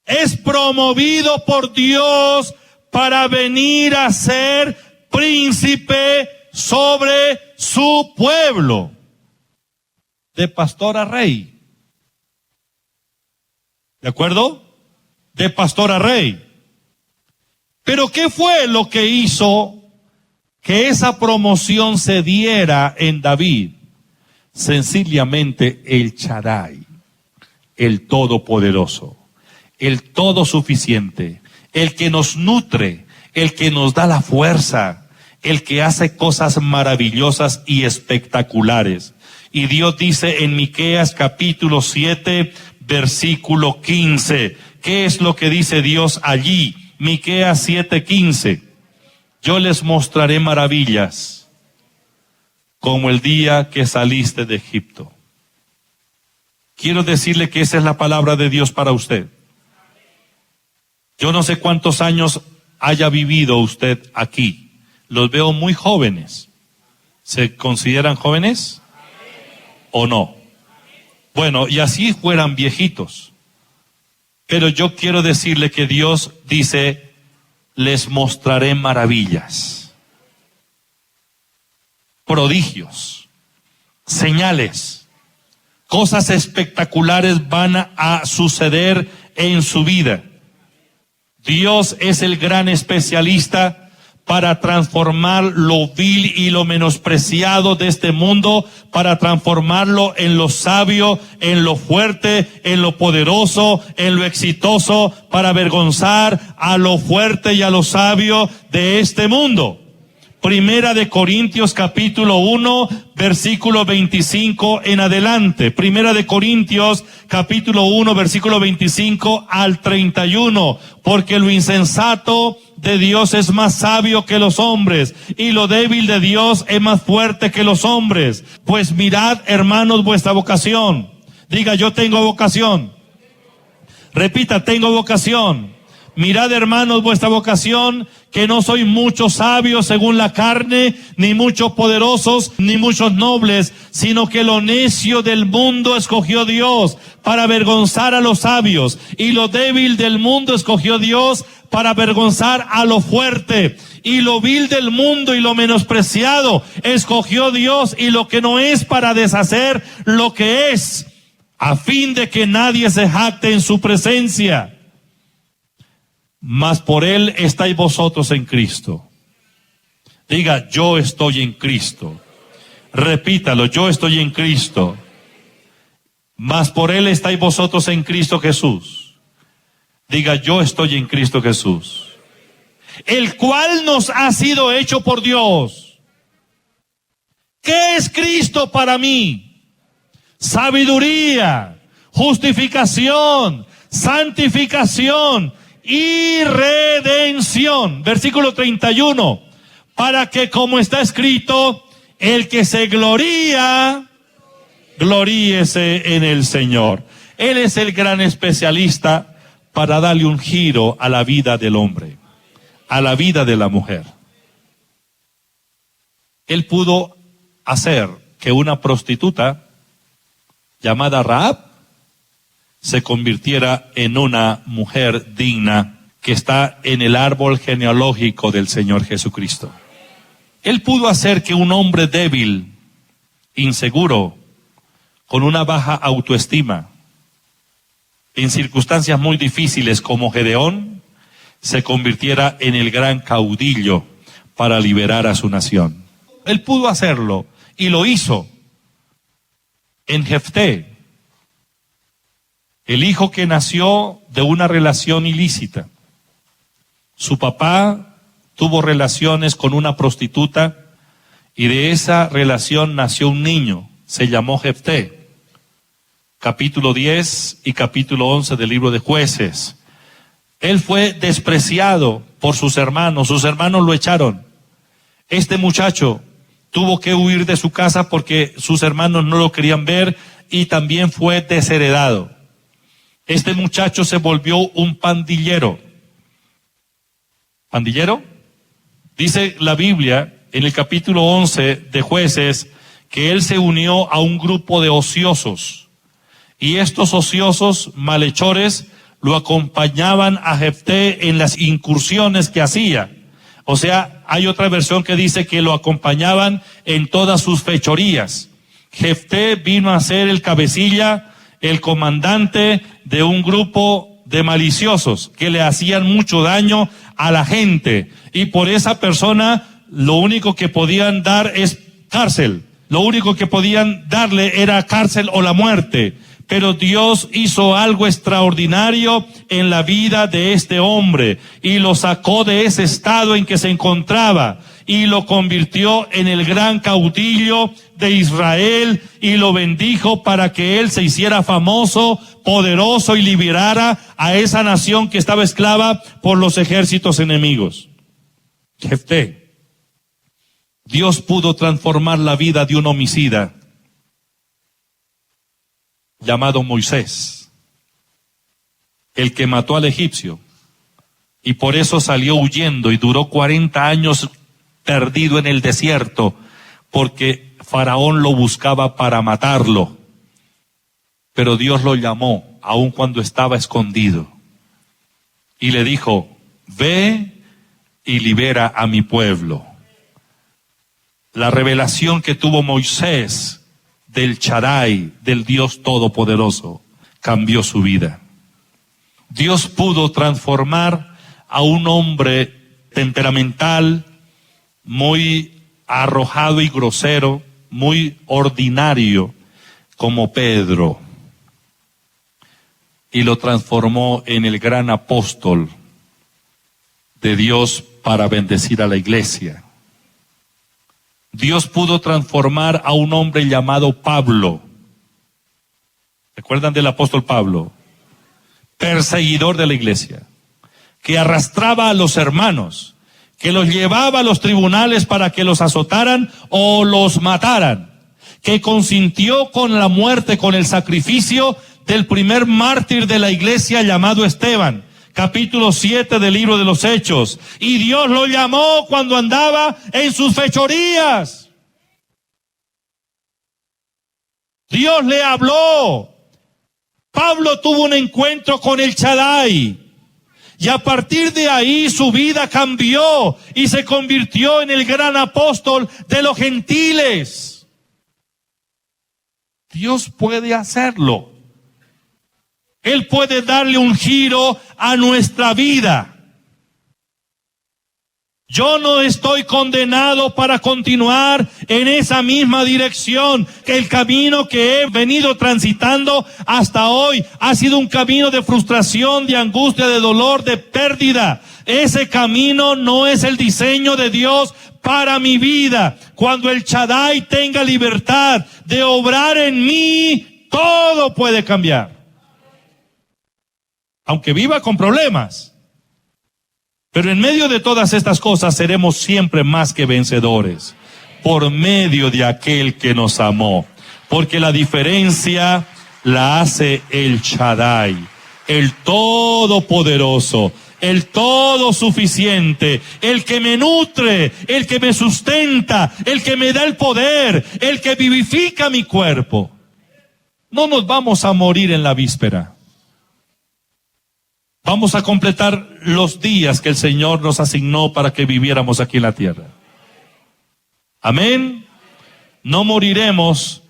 es promovido por Dios para venir a ser príncipe sobre su pueblo. De pastor a rey. ¿De acuerdo? De pastor a rey. Pero ¿qué fue lo que hizo que esa promoción se diera en David? Sencillamente el Shaddai, el Todopoderoso, el Todo Suficiente, el que nos nutre, el que nos da la fuerza, el que hace cosas maravillosas y espectaculares. Y Dios dice en Miqueas capítulo 7, versículo 15. ¿Qué es lo que dice Dios allí? Miqueas 7:15. Yo les mostraré maravillas, como el día que saliste de Egipto. Quiero decirle que esa es la palabra de Dios para usted. Yo no sé cuántos años haya vivido usted aquí. Los veo muy jóvenes. ¿Se consideran jóvenes o no? Bueno, y así fueran viejitos. Pero yo quiero decirle que Dios dice, les mostraré maravillas, prodigios, señales, cosas espectaculares van a suceder en su vida. Dios es el gran especialista para transformar lo vil y lo menospreciado de este mundo, para transformarlo en lo sabio, en lo fuerte, en lo poderoso, en lo exitoso, para avergonzar a lo fuerte y a lo sabio de este mundo. Primera de Corintios capítulo 1, versículo 25 en adelante. Primera de Corintios capítulo 1, versículo 25 al 31. Porque lo insensato de Dios es más sabio que los hombres, y lo débil de Dios es más fuerte que los hombres. Pues mirad, hermanos, vuestra vocación. Diga, yo tengo vocación. Repita, tengo vocación. Mirad, hermanos, vuestra vocación, que no sois muchos sabios según la carne, ni muchos poderosos, ni muchos nobles, sino que lo necio del mundo escogió Dios para avergonzar a los sabios, y lo débil del mundo escogió Dios para avergonzar a lo fuerte, y lo vil del mundo y lo menospreciado escogió Dios, y lo que no es, para deshacer lo que es, a fin de que nadie se jacte en su presencia. Mas por él estáis vosotros en Cristo. Diga, yo estoy en Cristo. Repítalo, yo estoy en Cristo. Mas por él estáis vosotros en Cristo Jesús. Diga, yo estoy en Cristo Jesús, el cual nos ha sido hecho por Dios. ¿Qué es Cristo para mí? Sabiduría, justificación, santificación y redención. Versículo 31. Para que, como está escrito, el que se gloría, gloríese en el Señor. Él es el gran especialista para darle un giro a la vida del hombre, a la vida de la mujer. Él pudo hacer que una prostituta llamada Rahab se convirtiera en una mujer digna que está en el árbol genealógico del Señor Jesucristo. Él pudo hacer que un hombre débil, inseguro, con una baja autoestima, en circunstancias muy difíciles como Gedeón, se convirtiera en el gran caudillo para liberar a su nación. Él pudo hacerlo y lo hizo en Jefté, el hijo que nació de una relación ilícita. Su papá tuvo relaciones con una prostituta y de esa relación nació un niño, se llamó Jefté. Capítulo 10 y capítulo 11 del libro de Jueces. Él fue despreciado por sus hermanos lo echaron. Este muchacho tuvo que huir de su casa porque sus hermanos no lo querían ver y también fue desheredado. Este muchacho se volvió un pandillero. ¿Pandillero? Dice la Biblia en el capítulo 11 de Jueces que él se unió a un grupo de ociosos. Y estos ociosos malhechores lo acompañaban a Jefté en las incursiones que hacía. O sea, hay otra versión que dice que lo acompañaban en todas sus fechorías. Jefté vino a ser el cabecilla, el comandante de un grupo de maliciosos que le hacían mucho daño a la gente. Y por esa persona lo único que podían dar es cárcel. Lo único que podían darle era cárcel o la muerte. Pero Dios hizo algo extraordinario en la vida de este hombre y lo sacó de ese estado en que se encontraba y lo convirtió en el gran caudillo de Israel y lo bendijo para que él se hiciera famoso, poderoso y liberara a esa nación que estaba esclava por los ejércitos enemigos. Jefté. Dios pudo transformar la vida de un homicida llamado Moisés, el que mató al egipcio, y por eso salió huyendo y duró 40 años perdido en el desierto, porque Faraón lo buscaba para matarlo. Pero Dios lo llamó, aun cuando estaba escondido, y le dijo: ve y libera a mi pueblo. La revelación que tuvo Moisés del Shaddai, del Dios Todopoderoso, cambió su vida. Dios pudo transformar a un hombre temperamental, muy arrojado y grosero, muy ordinario, como Pedro, y lo transformó en el gran apóstol de Dios para bendecir a la iglesia. Dios pudo transformar a un hombre llamado Pablo. ¿Recuerdan del apóstol Pablo? Perseguidor de la iglesia, que arrastraba a los hermanos, que los llevaba a los tribunales para que los azotaran o los mataran, que consintió con la muerte, con el sacrificio del primer mártir de la iglesia llamado Esteban. Capítulo 7 del libro de los Hechos. Y Dios lo llamó cuando andaba en sus fechorías. Dios le habló. Pablo tuvo un encuentro con el Shaddai. Y a partir de ahí su vida cambió y se convirtió en el gran apóstol de los gentiles. Dios puede hacerlo. Él puede darle un giro a nuestra vida. Yo no estoy condenado para continuar en esa misma dirección, que el camino que he venido transitando hasta hoy ha sido un camino de frustración, de angustia, de dolor, de pérdida. Ese camino no es el diseño de Dios para mi vida. Cuando el Shaddai tenga libertad de obrar en mí, todo puede cambiar. Aunque viva con problemas. Pero en medio de todas estas cosas seremos siempre más que vencedores, por medio de aquel que nos amó. Porque la diferencia la hace el Shaddai, el Todopoderoso, el todo suficiente, el que me nutre, el que me sustenta, el que me da el poder, el que vivifica mi cuerpo. No nos vamos a morir en la víspera. Vamos a completar los días que el Señor nos asignó para que viviéramos aquí en la tierra. Amén. No moriremos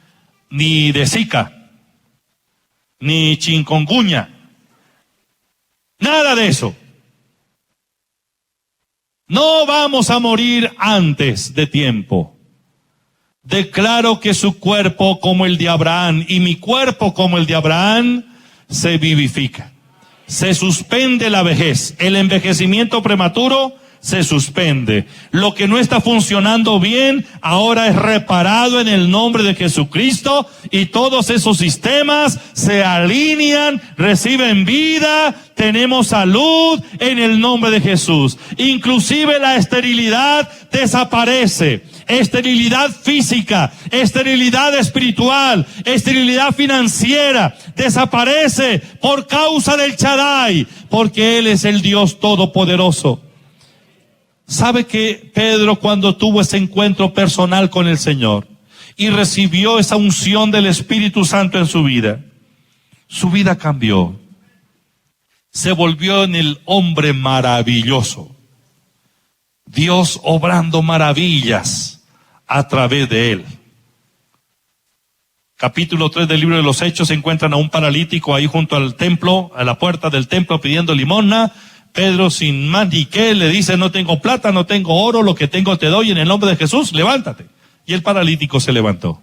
ni de Zika, ni chikungunya, nada de eso. No vamos a morir antes de tiempo. Declaro que su cuerpo como el de Abraham y mi cuerpo como el de Abraham se vivifica. Se suspende la vejez, el envejecimiento prematuro se suspende. Lo que no está funcionando bien ahora es reparado en el nombre de Jesucristo y todos esos sistemas se alinean, reciben vida, tenemos salud en el nombre de Jesús. Inclusive la esterilidad desaparece. Esterilidad física, esterilidad espiritual, esterilidad financiera, desaparece por causa del Shaddai, porque Él es el Dios Todopoderoso. ¿Sabe que Pedro, cuando tuvo ese encuentro personal con el Señor y recibió esa unción del Espíritu Santo en su vida cambió? Se volvió en el hombre maravilloso. Dios obrando maravillas a través de él. Capítulo 3 del libro de los Hechos, se encuentran a un paralítico ahí junto al templo, a la puerta del templo pidiendo limosna. Pedro, sin más ni qué, le dice: no tengo plata, no tengo oro, lo que tengo te doy en el nombre de Jesús, levántate. Y el paralítico se levantó.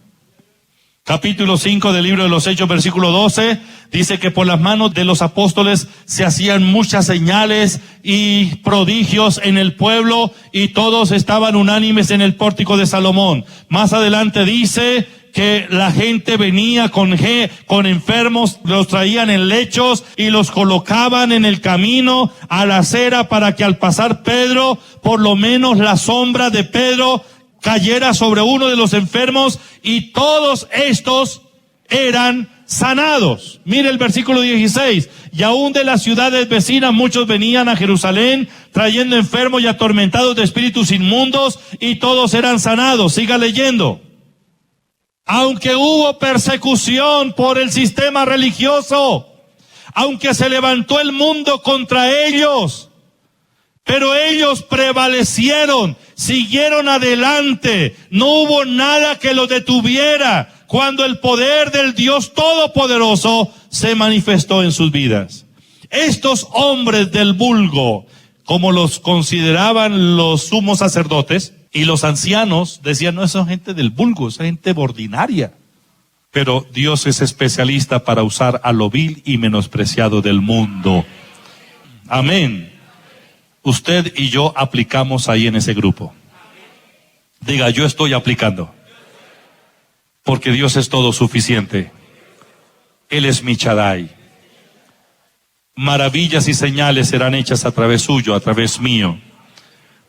Capítulo 5 del libro de los Hechos, versículo 12, dice que por las manos de los apóstoles se hacían muchas señales y prodigios en el pueblo y todos estaban unánimes en el pórtico de Salomón. Más adelante dice que la gente venía con enfermos, los traían en lechos y los colocaban en el camino a la acera para que al pasar Pedro, por lo menos la sombra de Pedro cayera sobre uno de los enfermos y todos estos eran sanados. Mire el versículo 16. Y aún de las ciudades vecinas muchos venían a Jerusalén trayendo enfermos y atormentados de espíritus inmundos y todos eran sanados. Siga leyendo. Aunque hubo persecución por el sistema religioso, aunque se levantó el mundo contra ellos, pero ellos prevalecieron, siguieron adelante, no hubo nada que los detuviera cuando el poder del Dios Todopoderoso se manifestó en sus vidas. Estos hombres del vulgo, como los consideraban los sumos sacerdotes y los ancianos, decían, no, esa gente del vulgo, esa gente ordinaria. Pero Dios es especialista para usar a lo vil y menospreciado del mundo. Amén. Usted y yo aplicamos ahí en ese grupo. Diga, yo estoy aplicando. Porque Dios es todo suficiente. Él es mi Shaddai. Maravillas y señales serán hechas a través suyo, a través mío.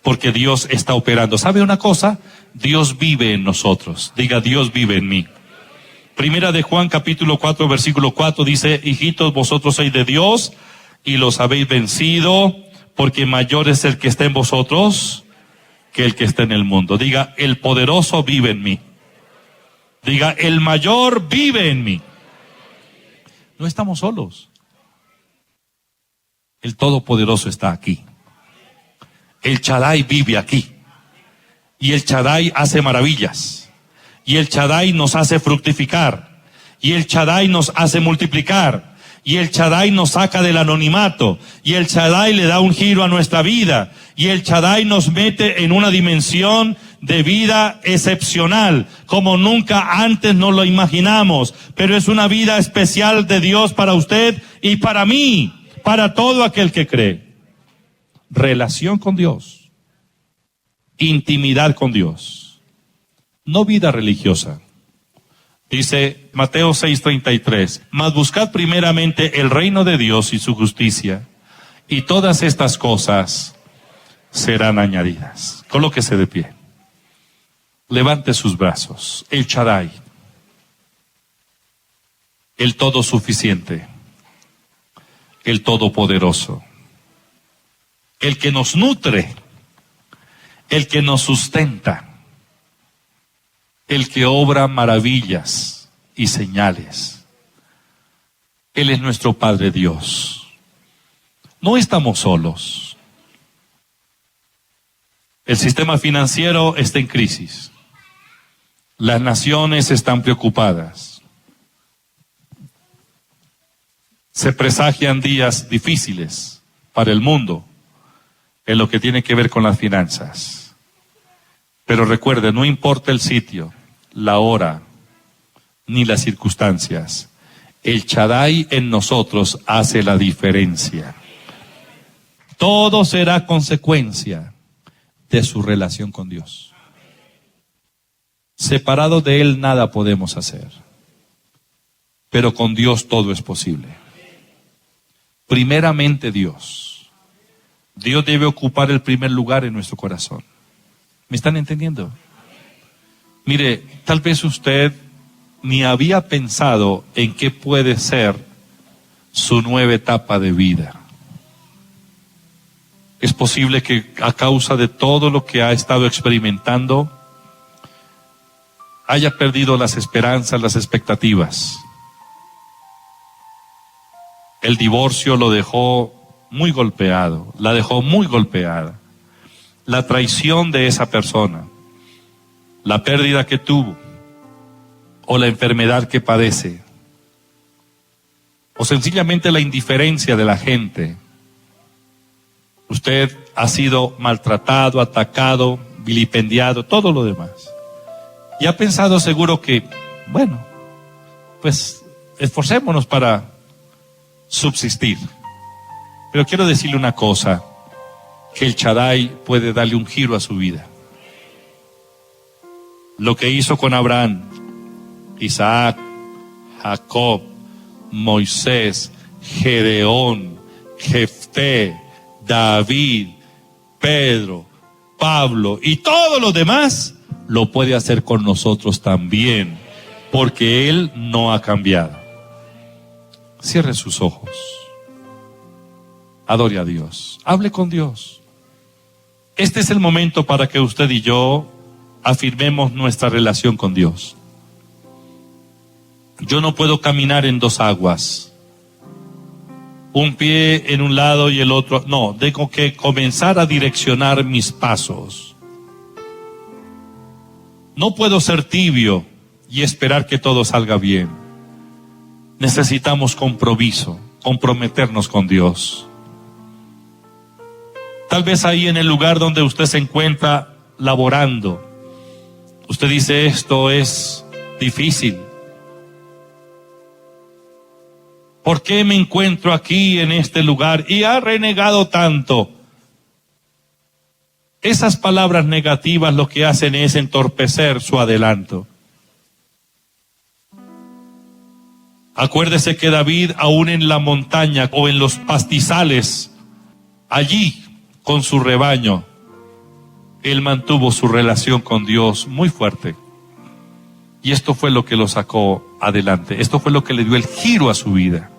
Porque Dios está operando. ¿Sabe una cosa? Dios vive en nosotros. Diga, Dios vive en mí. Primera de Juan capítulo 4 versículo 4 dice, hijitos, vosotros sois de Dios y los habéis vencido, porque mayor es el que está en vosotros que el que está en el mundo. Diga, el poderoso vive en mí. Diga, el mayor vive en mí. No estamos solos. El Todopoderoso está aquí. El Shaddai vive aquí. Y el Shaddai hace maravillas. Y el Shaddai nos hace fructificar. Y el Shaddai nos hace multiplicar. Y el Shaddai nos saca del anonimato. Y el Shaddai le da un giro a nuestra vida. Y el Shaddai nos mete en una dimensión de vida excepcional, como nunca antes nos lo imaginamos. Pero es una vida especial de Dios para usted y para mí, para todo aquel que cree. Relación con Dios. Intimidad con Dios. No vida religiosa. Dice Mateo 6:33, mas buscad primeramente el reino de Dios y su justicia, y todas estas cosas serán añadidas. Colóquese de pie. Levante sus brazos. El Shaddai, el todo suficiente, el todopoderoso, el que nos nutre, el que nos sustenta, el que obra maravillas y señales. Él es nuestro Padre Dios. No estamos solos. El sistema financiero está en crisis. Las naciones están preocupadas. Se presagian días difíciles para el mundo en lo que tiene que ver con las finanzas. Pero recuerde, no importa el sitio, la hora, ni las circunstancias. El Shaddai en nosotros hace la diferencia. Todo será consecuencia de su relación con Dios. Separados de Él nada podemos hacer. Pero con Dios todo es posible. Primeramente Dios. Dios debe ocupar el primer lugar en nuestro corazón. ¿Me están entendiendo? Mire, tal vez usted ni había pensado en qué puede ser su nueva etapa de vida. Es posible que a causa de todo lo que ha estado experimentando, haya perdido las esperanzas, las expectativas. El divorcio lo dejó muy golpeado, la dejó muy golpeada. La traición de esa persona, la pérdida que tuvo, o la enfermedad que padece, o sencillamente la indiferencia de la gente. Usted ha sido maltratado, atacado, vilipendiado, todo lo demás. Y ha pensado seguro que, bueno, pues esforcémonos para subsistir. Pero quiero decirle una cosa, que el Shaddai puede darle un giro a su vida. Lo que hizo con Abraham, Isaac, Jacob, Moisés, Gedeón, Jefté, David, Pedro, Pablo y todos los demás, lo puede hacer con nosotros también, porque Él no ha cambiado. Cierre sus ojos. Adore a Dios. Hable con Dios. Este es el momento para que usted y yo afirmemos nuestra relación con Dios. Yo no puedo caminar en dos aguas, un pie en un lado y el otro. No, tengo que comenzar a direccionar mis pasos. No puedo ser tibio y esperar que todo salga bien. Necesitamos compromiso, comprometernos con Dios. Tal vez ahí en el lugar donde usted se encuentra laborando, usted dice, esto es difícil. ¿Por qué me encuentro aquí en este lugar y ha renegado tanto? Esas palabras negativas lo que hacen es entorpecer su adelanto. Acuérdese que David, aún en la montaña o en los pastizales, allí con su rebaño, él mantuvo su relación con Dios muy fuerte. Y esto fue lo que lo sacó adelante. Esto fue lo que le dio el giro a su vida.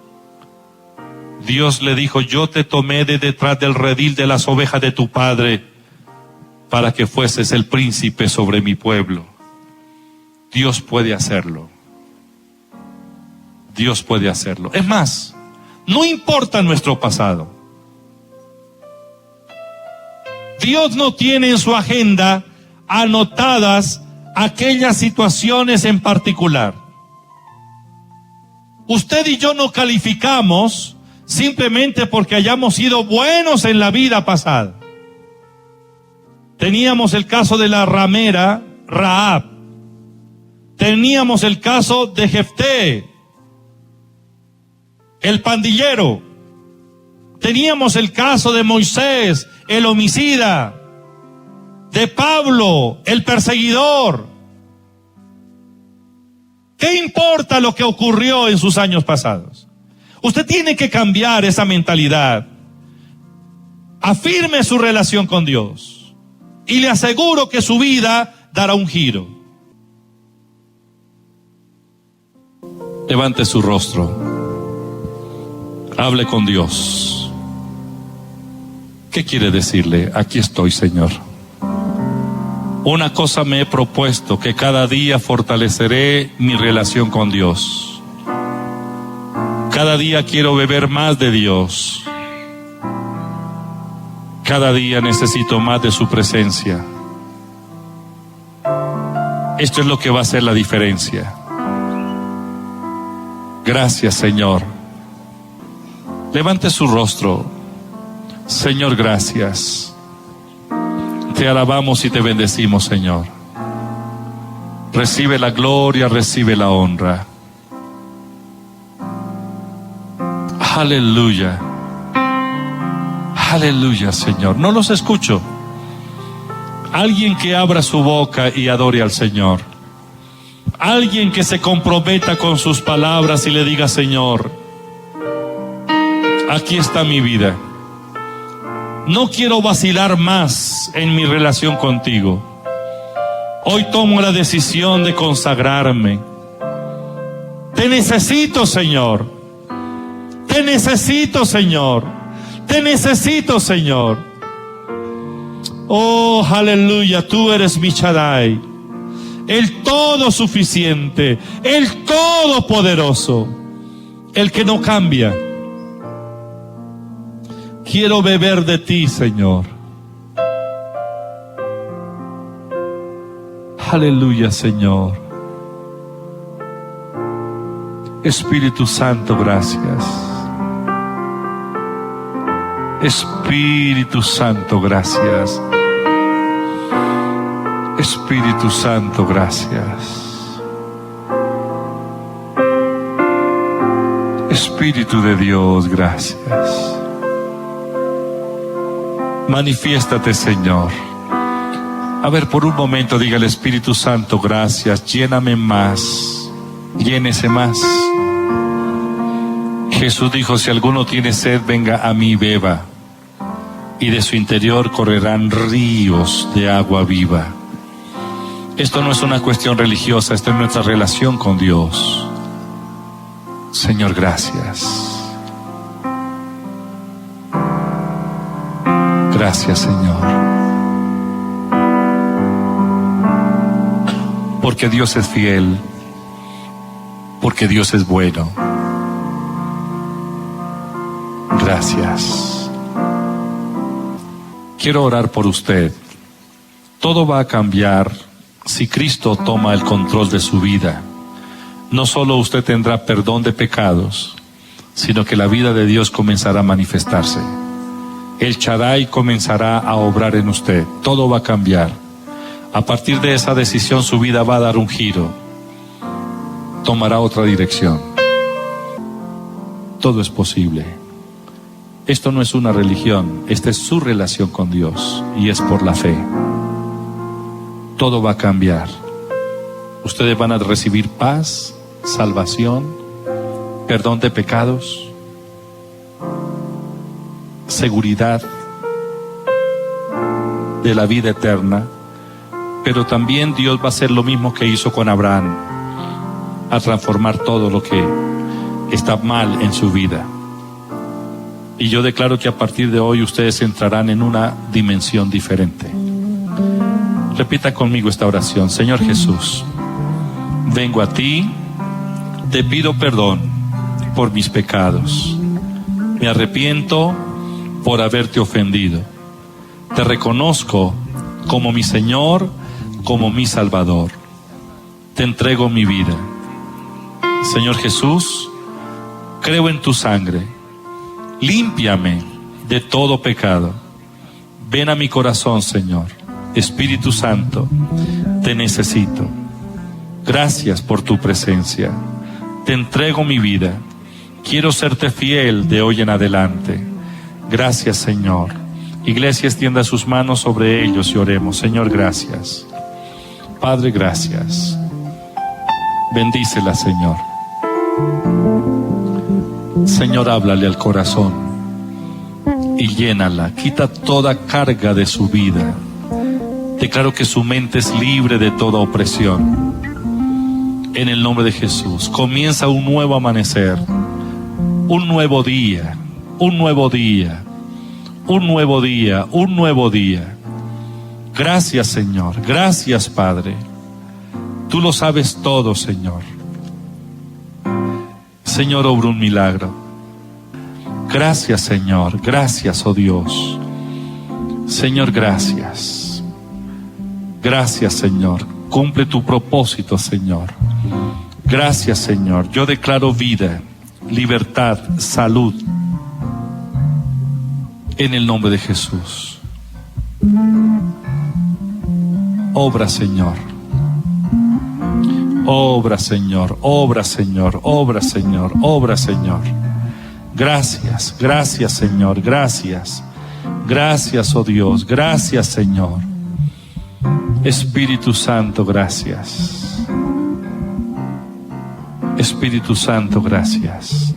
Dios le dijo, yo te tomé de detrás del redil de las ovejas de tu padre para que fueses el príncipe sobre mi pueblo. Dios puede hacerlo. Dios puede hacerlo. Es más, no importa nuestro pasado. Dios no tiene en su agenda anotadas aquellas situaciones en particular. Usted y yo no calificamos simplemente porque hayamos sido buenos en la vida pasada. Teníamos el caso de la ramera Rahab. Teníamos el caso de Jefté, el pandillero. Teníamos el caso de Moisés, el homicida, de Pablo, el perseguidor. ¿Qué importa lo que ocurrió en sus años pasados? Usted tiene que cambiar esa mentalidad. Afirme su relación con Dios y le aseguro que su vida dará un giro. Levante su rostro. Hable con Dios. ¿Qué quiere decirle? Aquí estoy, Señor. Una cosa me he propuesto, que cada día fortaleceré mi relación con Dios. Cada día quiero beber más de Dios. Cada día necesito más de su presencia. Esto es lo que va a hacer la diferencia. Gracias, Señor. Levante su rostro. Señor, gracias. Te alabamos y te bendecimos, Señor. Recibe la gloria, recibe la honra. Aleluya. Aleluya, Señor. No los escucho. Alguien que abra su boca y adore al Señor. Alguien que se comprometa con sus palabras y le diga, Señor, aquí está mi vida. No quiero vacilar más en mi relación contigo. Hoy tomo la decisión de consagrarme. Te necesito, Señor. Te necesito, Señor. Te necesito, Señor. Oh, aleluya, tú eres mi Shaddai, el todo suficiente, el todopoderoso, el que no cambia. Quiero beber de ti, Señor. Aleluya, Señor. Espíritu Santo, gracias. Espíritu Santo, gracias. Espíritu Santo, gracias. Espíritu de Dios, gracias. Manifiéstate, Señor. A ver, por un momento diga al Espíritu Santo, gracias, lléname más, llénese más. Jesús dijo, si alguno tiene sed, venga a mí y beba, y de su interior correrán ríos de agua viva. Esto no es una cuestión religiosa, esto es nuestra relación con Dios. Señor, gracias. Gracias, Señor. Porque Dios es fiel, porque Dios es bueno. Gracias. Quiero orar por usted. Todo va a cambiar si Cristo toma el control de su vida. No solo usted tendrá perdón de pecados, sino que la vida de Dios comenzará a manifestarse. El Shaddai comenzará a obrar en usted. Todo va a cambiar. A partir de esa decisión su vida va a dar un giro. Tomará otra dirección. Todo es posible. Esto no es una religión, esta es su relación con Dios y es por la fe. Todo va a cambiar. Ustedes van a recibir paz, salvación, perdón de pecados, seguridad de la vida eterna, pero también Dios va a hacer lo mismo que hizo con Abraham, a transformar todo lo que está mal en su vida. Y yo declaro que a partir de hoy ustedes entrarán en una dimensión diferente. Repita conmigo esta oración. Señor Jesús, vengo a ti, te pido perdón por mis pecados. Me arrepiento por haberte ofendido. Te reconozco como mi Señor, como mi Salvador. Te entrego mi vida. Señor Jesús, creo en tu sangre. Límpiame de todo pecado. Ven a mi corazón, Señor. Espíritu Santo, te necesito. Gracias por tu presencia. Te entrego mi vida. Quiero serte fiel de hoy en adelante. Gracias, Señor. Iglesia, extienda sus manos sobre ellos y oremos. Señor, gracias. Padre, gracias. Bendícela, Señor. Señor, háblale al corazón y llénala. Quita toda carga de su vida. Declaro que su mente es libre de toda opresión. En el nombre de Jesús, comienza un nuevo amanecer, un nuevo día, un nuevo día, un nuevo día, un nuevo día. Gracias, Señor. Gracias, Padre. Tú lo sabes todo, Señor. Señor, obra un milagro. Gracias, Señor. Gracias, oh Dios. Señor, gracias. Gracias, Señor. Cumple tu propósito, Señor. Gracias, Señor. Yo declaro vida, libertad, salud. En el nombre de Jesús. Obra, Señor. Obra, Señor. Obra, Señor. Obra, Señor. Obra, Señor. Gracias, gracias, Señor. Gracias. Gracias, oh Dios. Gracias, Señor. Espíritu Santo, gracias. Espíritu Santo, gracias.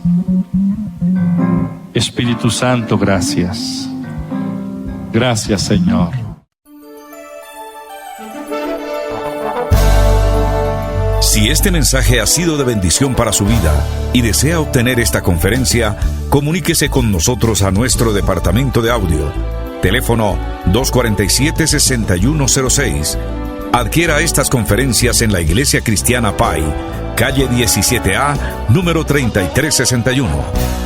Espíritu Santo, gracias. Gracias, Señor. Si este mensaje ha sido de bendición para su vida y desea obtener esta conferencia, comuníquese con nosotros a nuestro departamento de audio. Teléfono 247-6106. Adquiera estas conferencias en la Iglesia Cristiana Pai, calle 17A, número 3361.